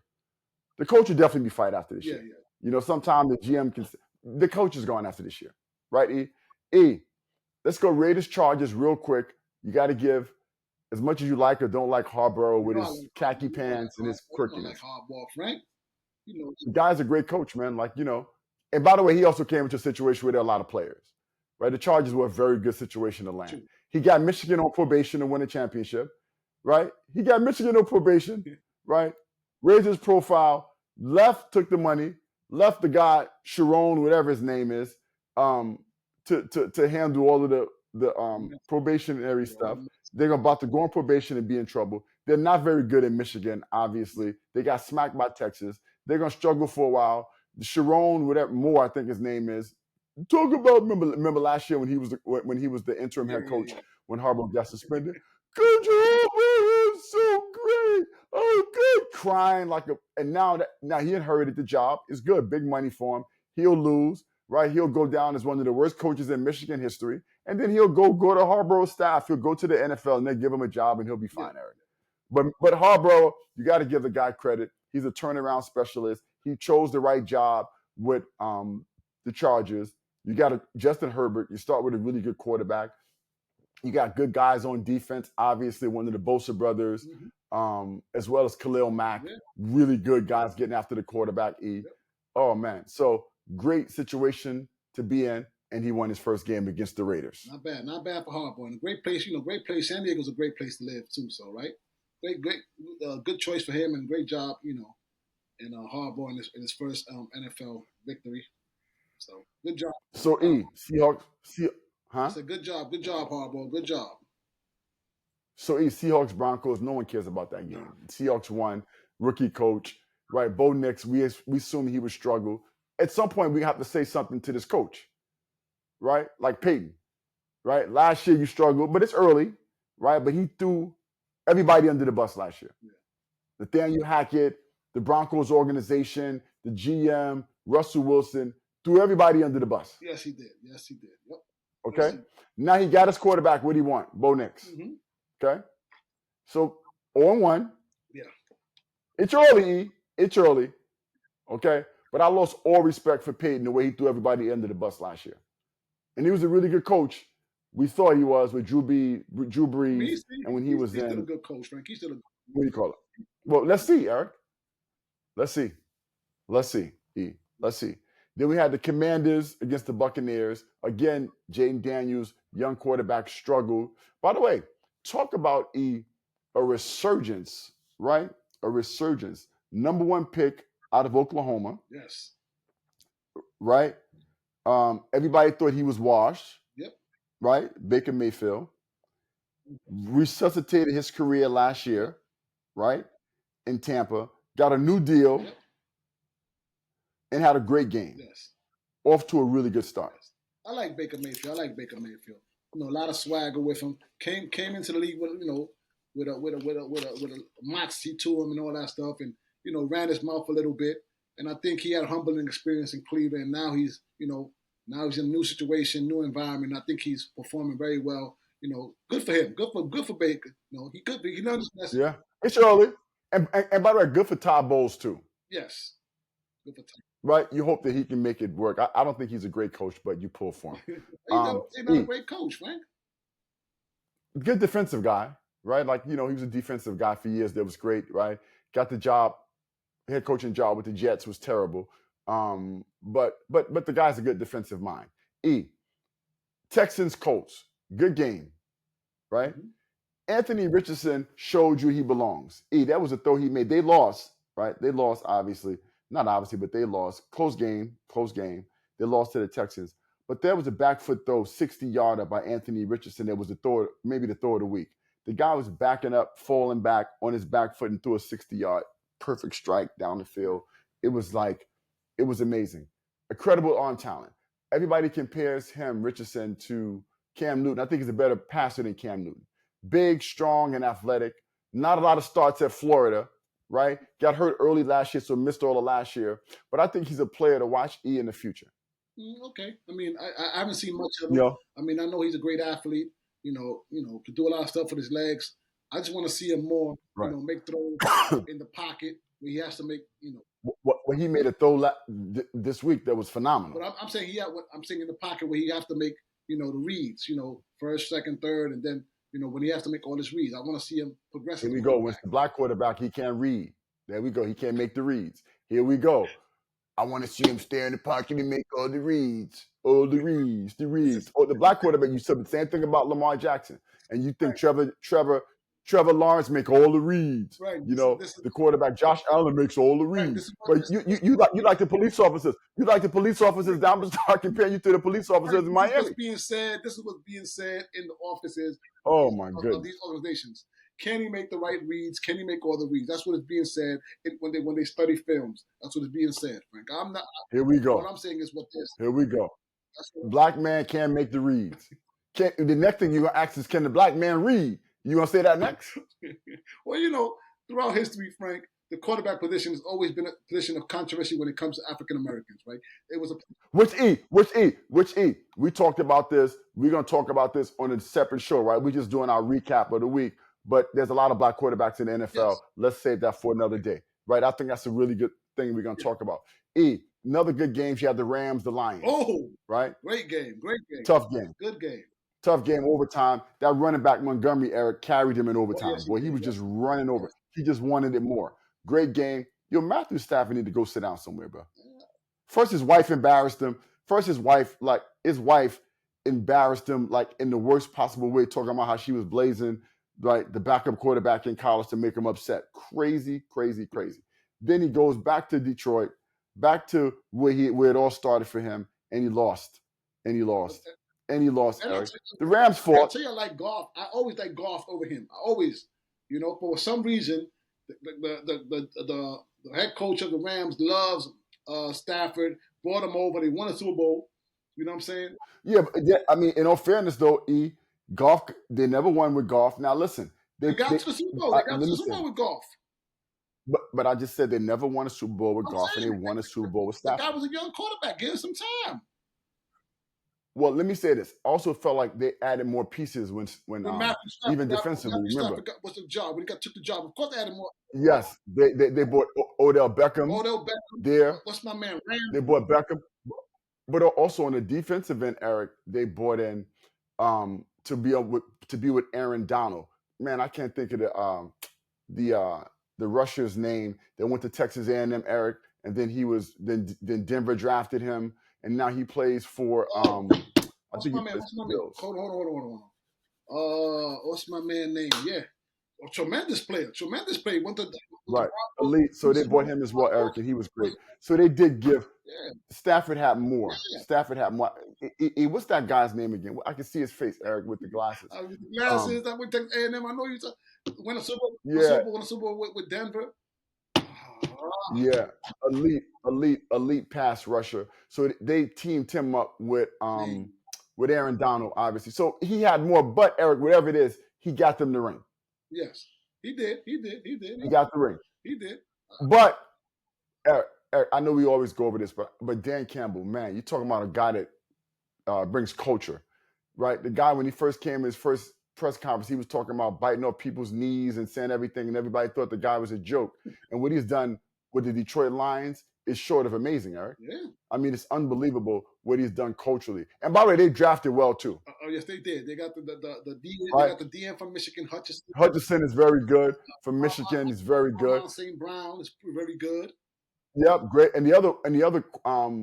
The coach will definitely be fired after this year. Yeah. Sometimes the GM can. The coach is gone after this year, right? Let's go Raiders Chargers real quick. You got to give, as much as you like or don't like Harbaugh with his khaki pants and his quirkiness. Like Harbaugh, Frank. The guy's a great coach, man. And by the way, he also came into a situation where there are a lot of players, right? The Chargers were a very good situation to land. True. He got Michigan on probation to win a championship, right? He got Michigan on probation, right? Raised his profile, took the money, left the guy, Sharon, whatever his name is, to handle all of the probationary stuff. They're about to go on probation and be in trouble. They're not very good in Michigan, obviously. They got smacked by Texas. They're going to struggle for a while. Sharon, whatever, Moore, I think his name is. Talk about, remember last year when he was the interim head coach when Harbaugh got suspended? Coach Harbaugh is so great. Oh, good. Crying and now he inherited the job. It's good. Big money for him. He'll lose. Right, he'll go down as one of the worst coaches in Michigan history, and then he'll go to Harbaugh's staff. He'll go to the NFL, and they give him a job, and he'll be fine, Eric. But Harbaugh, you got to give the guy credit. He's a turnaround specialist. He chose the right job with the Chargers. You got Justin Herbert. You start with a really good quarterback. You got good guys on defense. Obviously, one of the Bosa brothers, as well as Khalil Mack. Yeah. Really good guys getting after the quarterback. Oh man, so. Great situation to be in, and he won his first game against the Raiders. Not bad for Harbaugh. And a great place, great place. San Diego's a great place to live too. So right, great, good choice for him, and great job, and Harbaugh in his first NFL victory. So good job. So Seahawks, I said good job, Harbaugh, good job. So Seahawks Broncos, no one cares about that game. Seahawks won, rookie coach, right? Bo Nix, we assume he would struggle. At some point, we have to say something to this coach, right? Like Peyton, right? Last year you struggled, but it's early, right? But he threw everybody under the bus last year. Yeah. Nathaniel Hackett, the Broncos organization, the GM, Russell Wilson, threw everybody under the bus. Yes, he did. Yes, he did. Yep. Okay. Yes, now he got his quarterback. What do you want? Bo Nix. Mm-hmm. Okay. So 0-1. Yeah. It's early, E. It's early. Okay. But I lost all respect for Peyton the way he threw everybody under the bus last year. And he was a really good coach. We thought he was with Drew Brees, and when he was still in, a good coach, Frank. He's still a what do you call it? Well, let's see, Eric. Let's see. Let's see. E. Let's see. Then we had the Commanders against the Buccaneers. Again, Jaden Daniels, young quarterback, struggled. By the way, talk about a resurgence, right? A resurgence. Number 1 pick out of Oklahoma. Yes. Right? Everybody thought he was washed. Yep. Right? Baker Mayfield. Resuscitated his career last year, right? In Tampa. Got a new deal. Yep. And had a great game. Yes. Off to a really good start. Yes. I like Baker Mayfield. A lot of swagger with him. Came into the league with with a moxie to him and all that stuff, and ran his mouth a little bit. And I think he had a humbling experience in Cleveland. Now he's now he's in a new situation, new environment. I think he's performing very well. Good for him. Good for Baker. He could be. He knows this. Yeah, it's early, and by the way, good for Todd Bowles too. Yes, good for Todd. Right, you hope that he can make it work. I don't think he's a great coach, but you pull for him. He's not a great coach, Frank. Good defensive guy, right? Like he was a defensive guy for years. That was great, right? Got the job, head coaching job with the Jets was terrible. But the guy's a good defensive mind. Texans Colts, good game, right? Mm-hmm. Anthony Richardson showed you he belongs. That was a throw he made. They lost, right? They lost, obviously. Not obviously, but they lost. Close game. They lost to the Texans. But there was a back foot throw, 60-yarder by Anthony Richardson. There was a throw, maybe the throw of the week. The guy was backing up, falling back on his back foot and threw a 60-yard perfect strike down the field. It was amazing. Incredible arm talent. Everybody compares Richardson, to Cam Newton. I think he's a better passer than Cam Newton. Big, strong, and athletic. Not a lot of starts at Florida, right? Got hurt early last year, so missed all of last year. But I think he's a player to watch in the future. Okay. I mean, I haven't seen much of him. Yeah. I mean, I know he's a great athlete. Could do a lot of stuff with his legs. I just want to see him more. Right. Make throws in the pocket where he has to make. When he made a throw this week that was phenomenal. But I'm saying I'm saying in the pocket where he has to make the reads. First, second, third, and then when he has to make all his reads. I want to see him progressing. Here we go. When it's the black quarterback, he can't read. There we go. He can't make the reads. Here we go. I want to see him stay in the pocket and make all the reads. Oh, the reads. Oh, the black quarterback, you said the same thing about Lamar Jackson. And you think Trevor Lawrence make all the reads. Right. The quarterback, Josh Allen, makes all the reads. Right. But you like the police officers. You like the police officers. I'm going to start comparing you to the police officers in Miami. This is what's being said in the offices of these organizations. Can he make the right reads? Can he make all the reads? That's what is being said when they study films. That's what is being said, Frank. I'm not. Here we go. What I'm saying is what this. Here we go. Black man can't make the reads. The next thing you're going to ask is, can the black man read? You going to say that next? Well, throughout history, Frank, the quarterback position has always been a position of controversy when it comes to African Americans, right? It was a which E. We talked about this. We're going to talk about this on a separate show, right? We're just doing our recap of the week. But there's a lot of black quarterbacks in the NFL. Yes. Let's save that for another day, right? I think that's a really good thing we're going to talk about. Another good game. You had the Rams, the Lions. Oh, right? Great game. Tough game. Good game. Tough game, overtime. That running back, Montgomery, Eric, carried him in overtime. Yes, he was just running over. He just wanted it more. Great game. Matthew Stafford need to go sit down somewhere, bro. First, his wife embarrassed him. His wife embarrassed him, like, in the worst possible way, talking about how she was blazing, right, the backup quarterback in college to make him upset. Crazy. Then he goes back to Detroit, back to where it all started for him, and he lost. Eric. The Rams fought. I'll tell you, I like Goff. I always like Goff over him. I always, for some reason, the head coach of the Rams loves Stafford, brought him over. They won a Super Bowl. You know what I'm saying? Yeah, I mean, in all fairness, though, golf they never won with golf. Now listen, They got to the Super Bowl. They got to let the me Super say, Bowl with golf. but I just said they never won a Super Bowl with I'm golf, and they saying won a Super Bowl with the guy Stafford. was a young quarterback. Give him some time. Well, let me say this. Also, felt like they added more pieces when When even defensively. Remember, What's the job? When he got took the job, of course they had him more. yes, they bought Odell Beckham Odell Beckham. there. What's my man They Ramsey? bought Beckham, but also on the defensive end, Eric, they bought in to be with Aaron Donald. Man, I can't think of the uh, the rusher's name that went to Texas A&M, Eric, and then then Denver drafted him, and now he plays for Oh, I what's think he my man? plays What's for my the man? Bills. Hold on. What's my man name? Yeah, a tremendous player. Tremendous player. Went to with the Right, Broncos. elite. In So the they Super bought Bowl him with as the well, Eric, Broncos. and he was great. So they did give Yeah, Stafford had more. yeah. Stafford had more. What's that guy's name again? I can see his face, Eric, with the glasses. With the Um, glasses. I went to A&M. I know you. Win a Super Bowl. yeah, Win a Super Bowl with Denver. yeah, elite pass rusher. So they teamed him up Man, with Aaron Donald, obviously. So he had more, but Eric, whatever it is, he got them the ring. yes, he did. He got the ring. He did. But Eric, I know we always go over this, but Dan Campbell, man, you're talking about a guy that brings culture, right? The guy when he first came, his first press conference, he was talking about biting off people's knees and saying everything, and everybody thought the guy was a joke. And what he's done with the Detroit Lions is short of amazing, Eric. Yeah. I mean, it's unbelievable what he's done culturally. And by the way, they drafted well too, Oh yes, they did. They got the DN. They right? got the DN from Michigan, Hutchinson. Hutchinson is very good from Michigan. He's very good. St. Brown is very good. Yep, great. And the other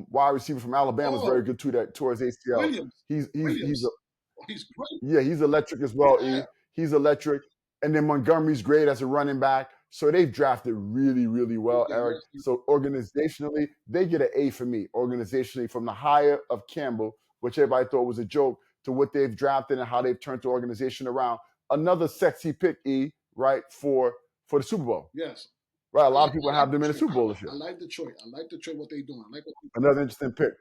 wide receiver from Alabama is very Oh, good too. That towards ACL. Williams. He's Oh, he's great. Yeah, he's electric as well, Yeah. E. He's electric. And then Montgomery's great as a running back. So they've drafted really, really well, Eric. Yes. So organizationally, they get an A for me. Organizationally, from the hire of Campbell, which everybody thought was a joke, to what they've drafted and how they've turned the organization around. Another sexy pick, E, right, for the Super Bowl. Yes. Right. A I lot like, of people I like have them in the Detroit. Super Bowl this year. I like Detroit. I like Detroit, what they're doing. I like what Another interesting pick.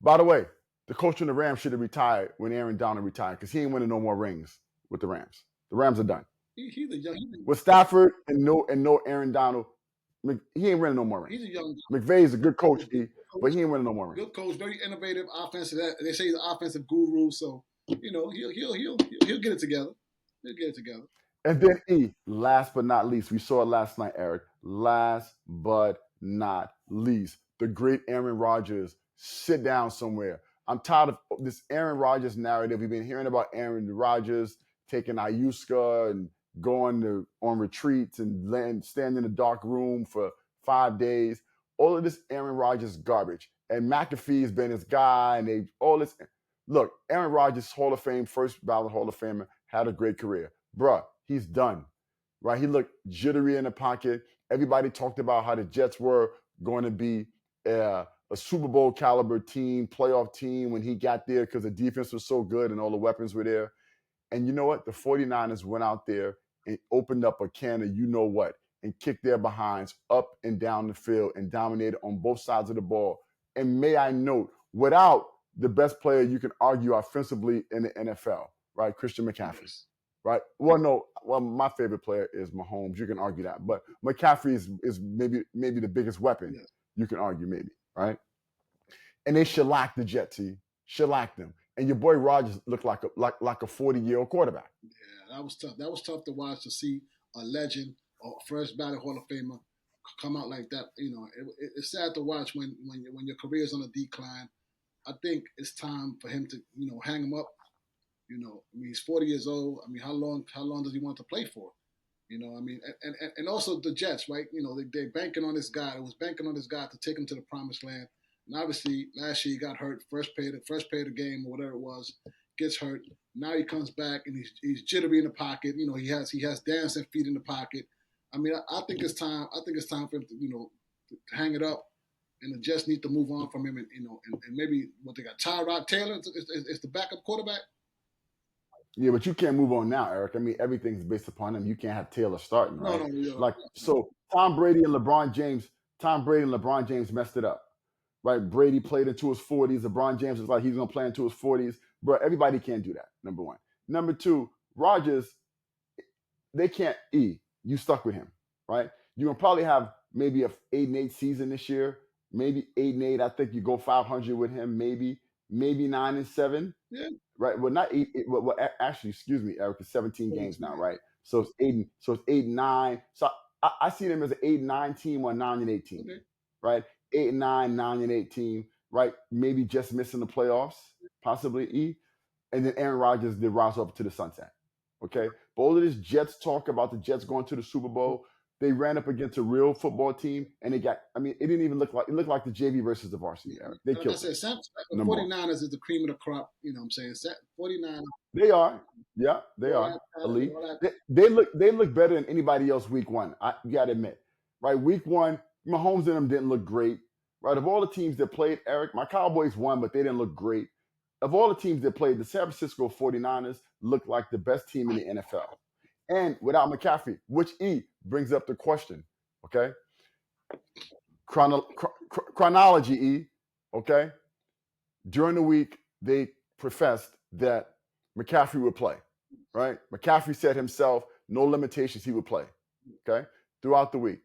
By the way, the coach in the Rams should have retired when Aaron Donald retired because he ain't winning no more rings with the Rams. The Rams are done. he's a young. With Stafford and no Aaron Donald, he ain't winning no more rings. He's a young. McVay is a good coach, but he ain't winning no more rings. Good coach, very innovative, offensive. They say he's an offensive guru, so he'll get it together. He'll get it together. And then last but not least, we saw it last night, Eric. Last but not least, the great Aaron Rodgers sit down somewhere. I'm tired of this Aaron Rodgers narrative. We've been hearing about Aaron Rodgers taking Ayuska and going on retreats and staying in a dark room for 5 days. All of this Aaron Rodgers garbage. And McAfee's been his guy, and all this. Look, Aaron Rodgers, Hall of Fame, first ballot Hall of Famer, had a great career. Bruh, he's done, right? He looked jittery in the pocket. Everybody talked about how the Jets were going to be a Super Bowl caliber team, playoff team when he got there because the defense was so good and all the weapons were there. And you know what? The 49ers went out there and opened up a can of you know what and kicked their behinds up and down the field and dominated on both sides of the ball. And may I note, without the best player you can argue offensively in the NFL, right? Christian McCaffrey. Yes. Right. Well, no. Well, my favorite player is Mahomes. You can argue that, but McCaffrey is maybe the biggest weapon. Yes. You can argue maybe, right? And they shellacked the Jets. Shellacked them. And your boy Rodgers looked like a 40-year-old quarterback. Yeah, that was tough. That was tough to watch, to see a legend, a first ballot Hall of Famer, come out like that. It's sad to watch when your career is on a decline. I think it's time for him to hang him up. He's 40 years old. I mean, how long does he want to play for? And also the Jets, right? They're banking on this guy. It was banking on this guy to take him to the promised land. And obviously, last year he got hurt. First play of the game or whatever it was, gets hurt. Now he comes back and he's jittery in the pocket. He has dancing feet in the pocket. I mean, I think it's time. I think it's time for him to hang it up, and the Jets need to move on from him. And maybe what they got, Tyrod Taylor is the backup quarterback. Yeah, but you can't move on now, Eric. I mean, everything's based upon him. You can't have Taylor starting, right? No. Like so, Tom Brady and LeBron James messed it up. right? Brady played into his 40s. LeBron James is like he's going to play into his 40s. But everybody can't do that, number one. Number two, Rodgers, they can't you stuck with him, right? You're gonna probably have maybe a 8-8 season this year, maybe 8-8. I think you go 500 with him, maybe 9-7, Yeah. right? Well, not well, actually, excuse me, Eric, it's 17 games now, right? So it's 8-9. So I see them as an 8-9 team or a 9-8 team, Okay. right? 8-9, 9-8 team, right? Maybe just missing the playoffs, possibly. And then Aaron Rodgers did rise up to the sunset. Okay, but all of this Jets talk about the Jets going to the Super Bowl, they ran up against a real football team, and they got. I mean, it didn't even look like it looked like the JV versus the varsity. Eric. They Like I killed said, them. the Number one, 49ers is the cream of the crop. You know what I'm saying? 49ers, they are. Yeah, they all are that, elite. all that. They look better than anybody else week one. You got to admit, right? Week one, Mahomes and them didn't look great. Right, of all the teams that played, Eric, my Cowboys won, but they didn't look great. Of all the teams that played, the San Francisco 49ers looked like the best team in the NFL. And without McCaffrey, which brings up the question, okay? Chronology, okay? During the week, they professed that McCaffrey would play, right? McCaffrey said himself, no limitations, he would play, okay? Throughout the week.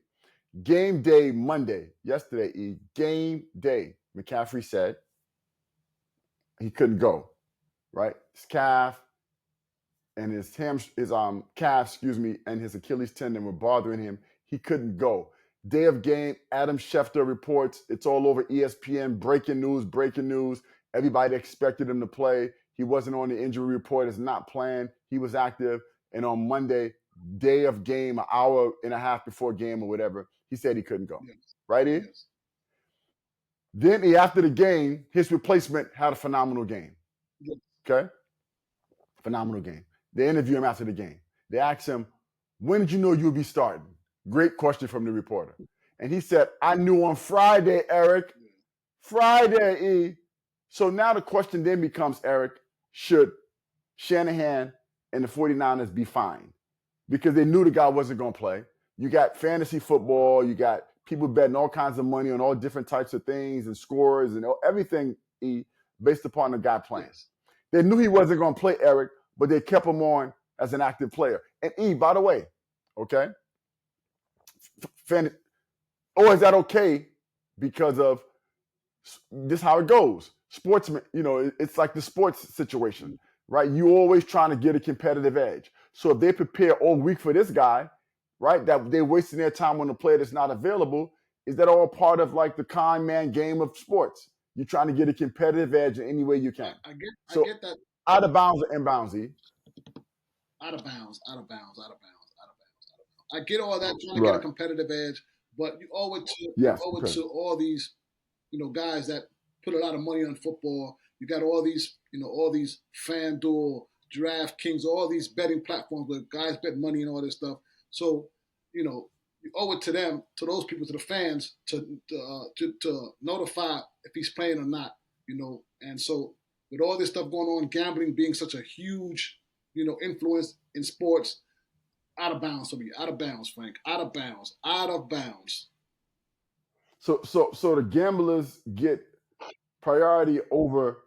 Game day Monday, yesterday, game day, McCaffrey said he couldn't go, right? His calf and his calf, and his Achilles tendon were bothering him. He couldn't go. Day of game, Adam Schefter reports. It's all over ESPN. Breaking news. Everybody expected him to play. He wasn't on the injury report. It's not planned. He was active. And on Monday, day of game, an hour and a half before game or whatever, he said he couldn't go. Yes. Right, E? Yes. Then after the game, his replacement had a phenomenal game. Yes. Okay? Phenomenal game. They interview him after the game. They ask him, when did you know you would be starting? Great question from the reporter. And he said, I knew on Friday, Eric. Friday, E. So now the question then becomes, Eric, should Shanahan and the 49ers be fined? Because they knew the guy wasn't going to play. You got fantasy football. You got people betting all kinds of money on all different types of things and scores and everything, E, based upon the guy playing. Yes. They knew he wasn't going to play, Eric, but they kept him on as an active player. And E, by the way, okay, is that okay? Because of this, how it goes. Sportsman, it's like the sports situation, right? You always trying to get a competitive edge. So if they prepare all week for this guy, right, that they're wasting their time on a player that's not available, is that all part of like the con man game of sports? You're trying to get a competitive edge in any way you can. I So get that. out of bounds or inbounds, E? Out of bounds. I get all that, trying to get a Right. competitive edge, but you owe it Yes. to all these, guys that put a lot of money on football. You got all these FanDuel, DraftKings, all these betting platforms where guys bet money and all this stuff. So, you owe it to them, to those people, to the fans, to notify if he's playing or not. And so with all this stuff going on, gambling being such a huge, influence in sports, out of bounds for me. Out of bounds, Frank. Out of bounds. Out of bounds. So the gamblers get priority over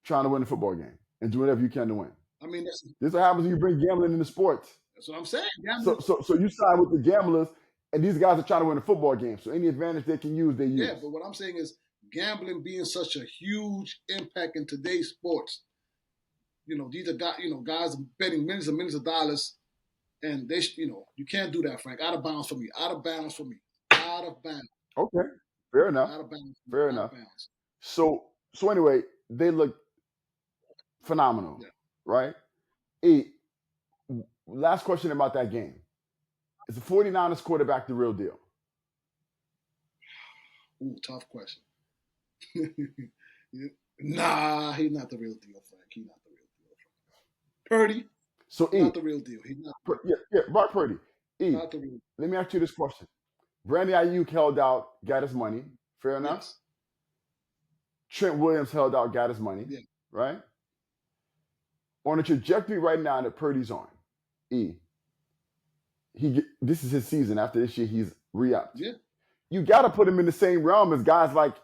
trying to win the football game and do whatever you can to win. I mean, this is what happens when you bring gambling into sports. That's what I'm saying. So you side with the gamblers, and these guys are trying to win a football game. So any advantage they can use, they use. Yeah, but what I'm saying is gambling being such a huge impact in today's sports. These are guys betting millions and millions of dollars, and they, you can't do that, Frank. Out of bounds for me. Out of bounds for me. Out of bounds. Okay, fair enough. Out of bounds. Fair enough. So anyway, they look phenomenal, right? Last question about that game. Is the 49ers quarterback the real deal? Ooh, tough question. Nah, he's not the real deal, Frank. He's not the real deal. Purdy. So not the real deal. He's not. Brock Purdy. Not the real deal. Let me ask you this question. Brandon Ayuk held out, got his money. Fair enough. Yes. Trent Williams held out, got his money. Yeah. Right? On the trajectory right now that Purdy's on, this is his season. After this year, he's re-upped. Yeah. you got to put him in the same realm as guys like,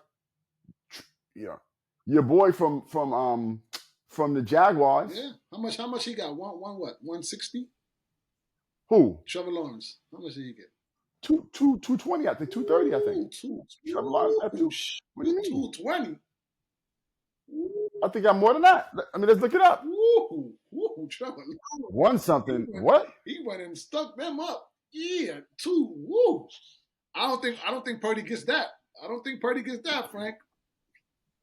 you know, your boy from the Jaguars. Yeah. How much he got? One what? 160? Who? Trevor Lawrence. How much did he get? 220, I think 230, I think. Trevor Lawrence got two. What do you mean? 220. I think I'm more than that. I mean, let's look it up. Trevor. One something. What? He went and stuck them up. Yeah, two. Woo. I don't think Purdy gets that. I don't think Purdy gets that, Frank.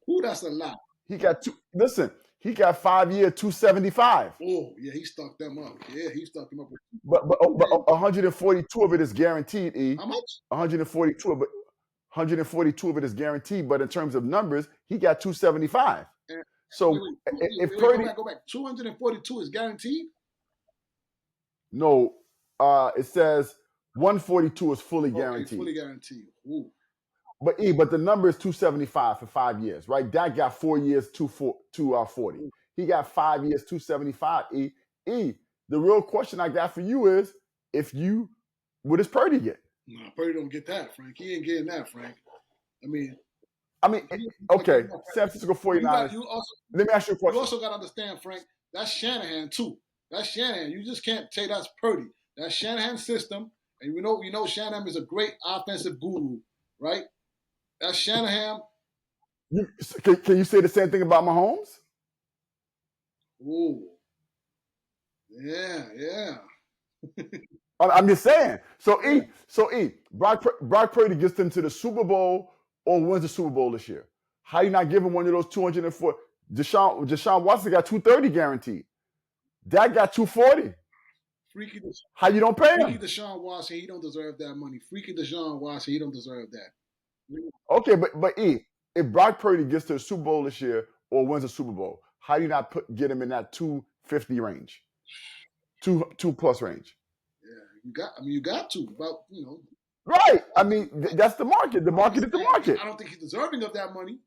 Who? That's a lot. He got two. Listen, he got 5 year 275. Oh yeah, he stuck them up. Yeah, he stuck them up. But 142 of it is guaranteed. E. How much? 142 of it. 142 of it is guaranteed. But in terms of numbers, he got 275. So if Purdy, go back. 242 is guaranteed. No, it says 142 is fully guaranteed. Fully guaranteed. Ooh. But the number is 275 for 5 years, right? Dak got 4 years, 240. He got 5 years, 275. The real question I got for you is, what does Purdy get? Nah, Purdy don't get that, Frank. He ain't getting that, Frank. I mean, okay. San Francisco 49ers. Let me ask you a question. You also got to understand, Frank, that's Shanahan too. That's Shanahan. You just can't say that's Purdy. That's Shanahan's system. And we know Shanahan is a great offensive guru, right? That's Shanahan. Can you say the same thing about Mahomes? Ooh. Yeah. I'm just saying. Brock Purdy gets them to the Super Bowl or wins the Super Bowl this year. How you not give him one of those 204? Deshaun Watson got 230 guaranteed. Dak got 240. How you don't pay him? Freaky Deshaun Watson, he don't deserve that money. Freaky Deshaun Watson, he don't deserve that. Okay, but if Brock Purdy gets to the Super Bowl this year or wins the Super Bowl, how do you not get him in that 250 range, two plus range? Yeah, you got to about Right. I mean, that's the market. The market is the market. I don't think he's deserving of that money,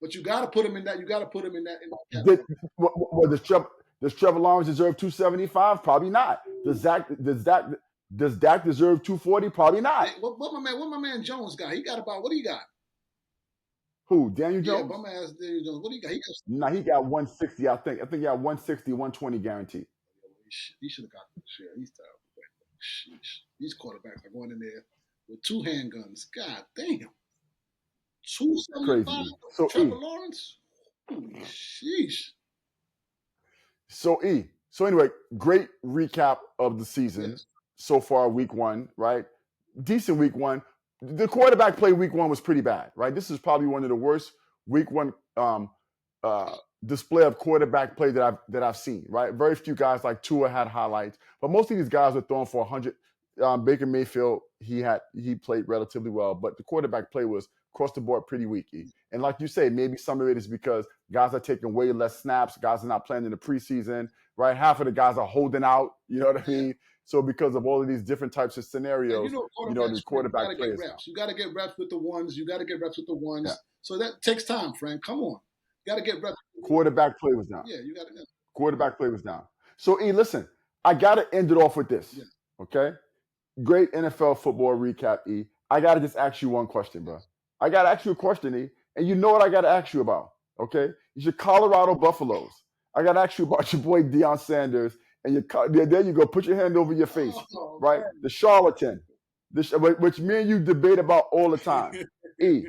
but you got to put him in that. You got to put him in that. Does Trevor Lawrence deserve 275? Probably not. Does Dak deserve 240? Probably not. Hey, what my man Jones got? He got about, what do you got? Who? Daniel Jones? Yeah, my man Daniel Jones. What do you got? He got 160. I think he got 160, 120 guaranteed. He should have got the share. He's terrible. Sheesh. These quarterbacks are going in there with 2 handguns. God damn. 275 for Trevor Lawrence? Sheesh. So anyway, great recap of the season so far, week 1, right? Decent week 1. The quarterback play week 1 was pretty bad, right? This is probably one of the worst week 1 display of quarterback play that I've seen, right? Very few guys like Tua had highlights, but most of these guys were throwing for 100. Baker Mayfield, he played relatively well, but the quarterback play was across the board pretty weak. And like you say, maybe some of it is because guys are taking way less snaps. Guys are not playing in the preseason, right? Half of the guys are holding out. You know what I mean? So because of all of these different types of scenarios, the quarterback play is reps. You got to get reps with the ones. Yeah. So that takes time, Frank. Come on. You got to get reps. Quarterback play was down. Yeah, you got to. Quarterback play was down. So, listen, I got to end it off with this, okay? Great NFL football recap, E. I got to just ask you one question, bro. I got to ask you a question, E, and you know what I got to ask you about, okay? It's your Colorado Buffaloes. I got to ask you about your boy Deion Sanders, and there you go. Put your hand over your face, right? Man. The charlatan, which me and you debate about all the time. E.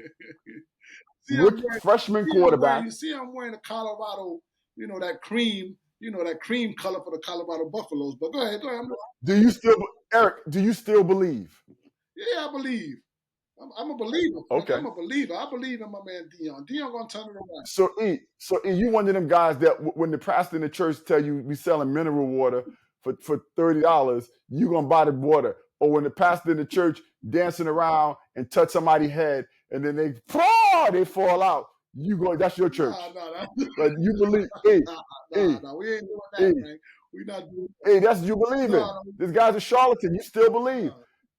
Freshman quarterback. You see, I'm wearing a Colorado, that cream color for the Colorado Buffaloes. But go ahead. Eric, do you still believe? Yeah, I believe. I'm a believer. Okay. I'm a believer. I believe in my man Deion. Deion gonna turn it around. So you one of them guys that when the pastor in the church tell you we selling mineral water for $30, you gonna buy the water. Or when the pastor in the church dancing around and touch somebody's head and then they fall out, that's your church. Nah. Like you believe. We ain't doing that, man. We not doing that. Hey, that's you believe in. This guy's a charlatan. You still believe.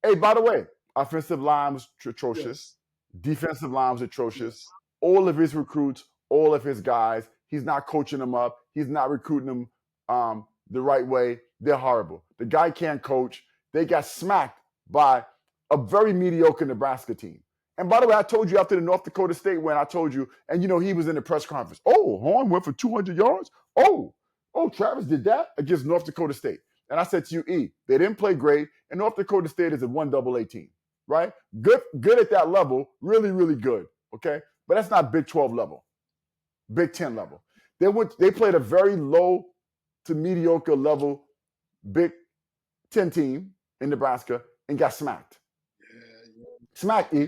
Hey, by the way, offensive line was atrocious. Yes. Defensive line was atrocious. Yes. All of his recruits, all of his guys, he's not coaching them up. He's not recruiting them the right way. They're horrible. The guy can't coach. They got smacked by a very mediocre Nebraska team. And by the way, I told you after the North Dakota State win, I told you, and he was in the press conference. Oh, Horn went for 200 yards. Oh, Travis did that against North Dakota State. And I said to you, they didn't play great, and North Dakota State is a 1AA team, right? Good at that level, really, really good. Okay, but that's not Big 12 level, Big 10 level. They played a very low to mediocre level Big 10 team in Nebraska and got smacked. Smacked, Yeah.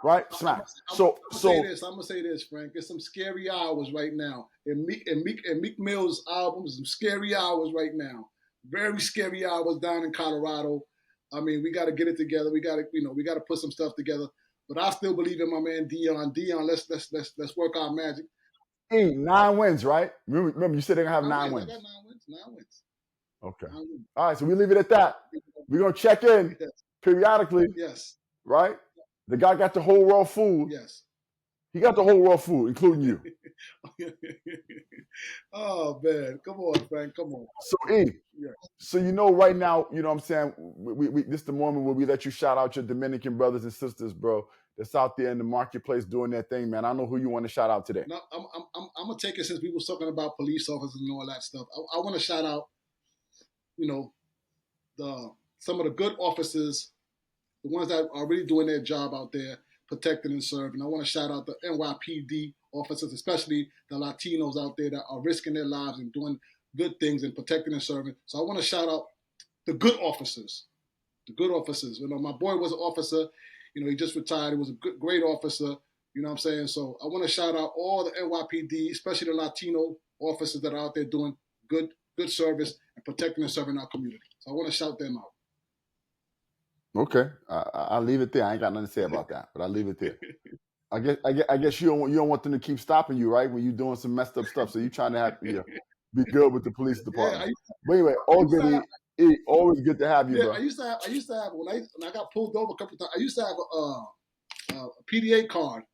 right? Smacked. So I'm gonna say this, Frank. It's some scary hours right now. And Meek Mill's album is some scary hours right now. Very scary hours down in Colorado. I mean, we got to get it together. We got to put some stuff together. But I still believe in my man Dion. Dion, let's work our magic. 9 wins, right? Remember you said they're gonna have 9 wins. I got 9 wins. 9 wins. Okay. 9 wins. All right, so we leave it at that. We're gonna check in periodically. Yes. Right? The guy got the whole raw food. Yes. He got the whole raw food, including you. Oh man, come on, Frank, come on. So so right now, what I'm saying, we this is the moment where we let you shout out your Dominican brothers and sisters, bro, that's out there in the marketplace doing their thing, man. I know who you want to shout out today. No, I'm gonna take it since we were talking about police officers and all that stuff. I want to shout out, some of the good officers, the ones that are really doing their job out there, protecting and serving. I want to shout out the NYPD officers, especially the Latinos out there that are risking their lives and doing good things and protecting and serving. So I want to shout out the good officers. The good officers. My boy was an officer. He just retired. He was a great officer. You know what I'm saying? So I want to shout out all the NYPD, especially the Latino officers that are out there doing good service and protecting and serving our community. So I want to shout them out. Okay, I'll leave it there. I ain't got nothing to say about that, but I'll leave it there. I guess you don't want them to keep stopping you, right? When you're doing some messed up stuff. So you're trying to be good with the police department. But anyway, always good to have you, bro. I used to have when I got pulled over a couple of times. I used to have a PDA card.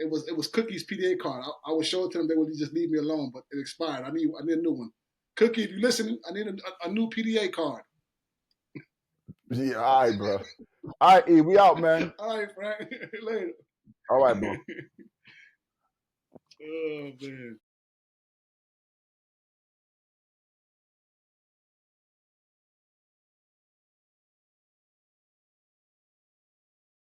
It was Cookie's PDA card. I would show it to them. They would just leave me alone, but it expired. I need a new one. Cookie, if you're listening, I need a new PDA card. Yeah, all right, bro. All right, we out, man. All right, Frank. Later. All right, bro. Oh, man.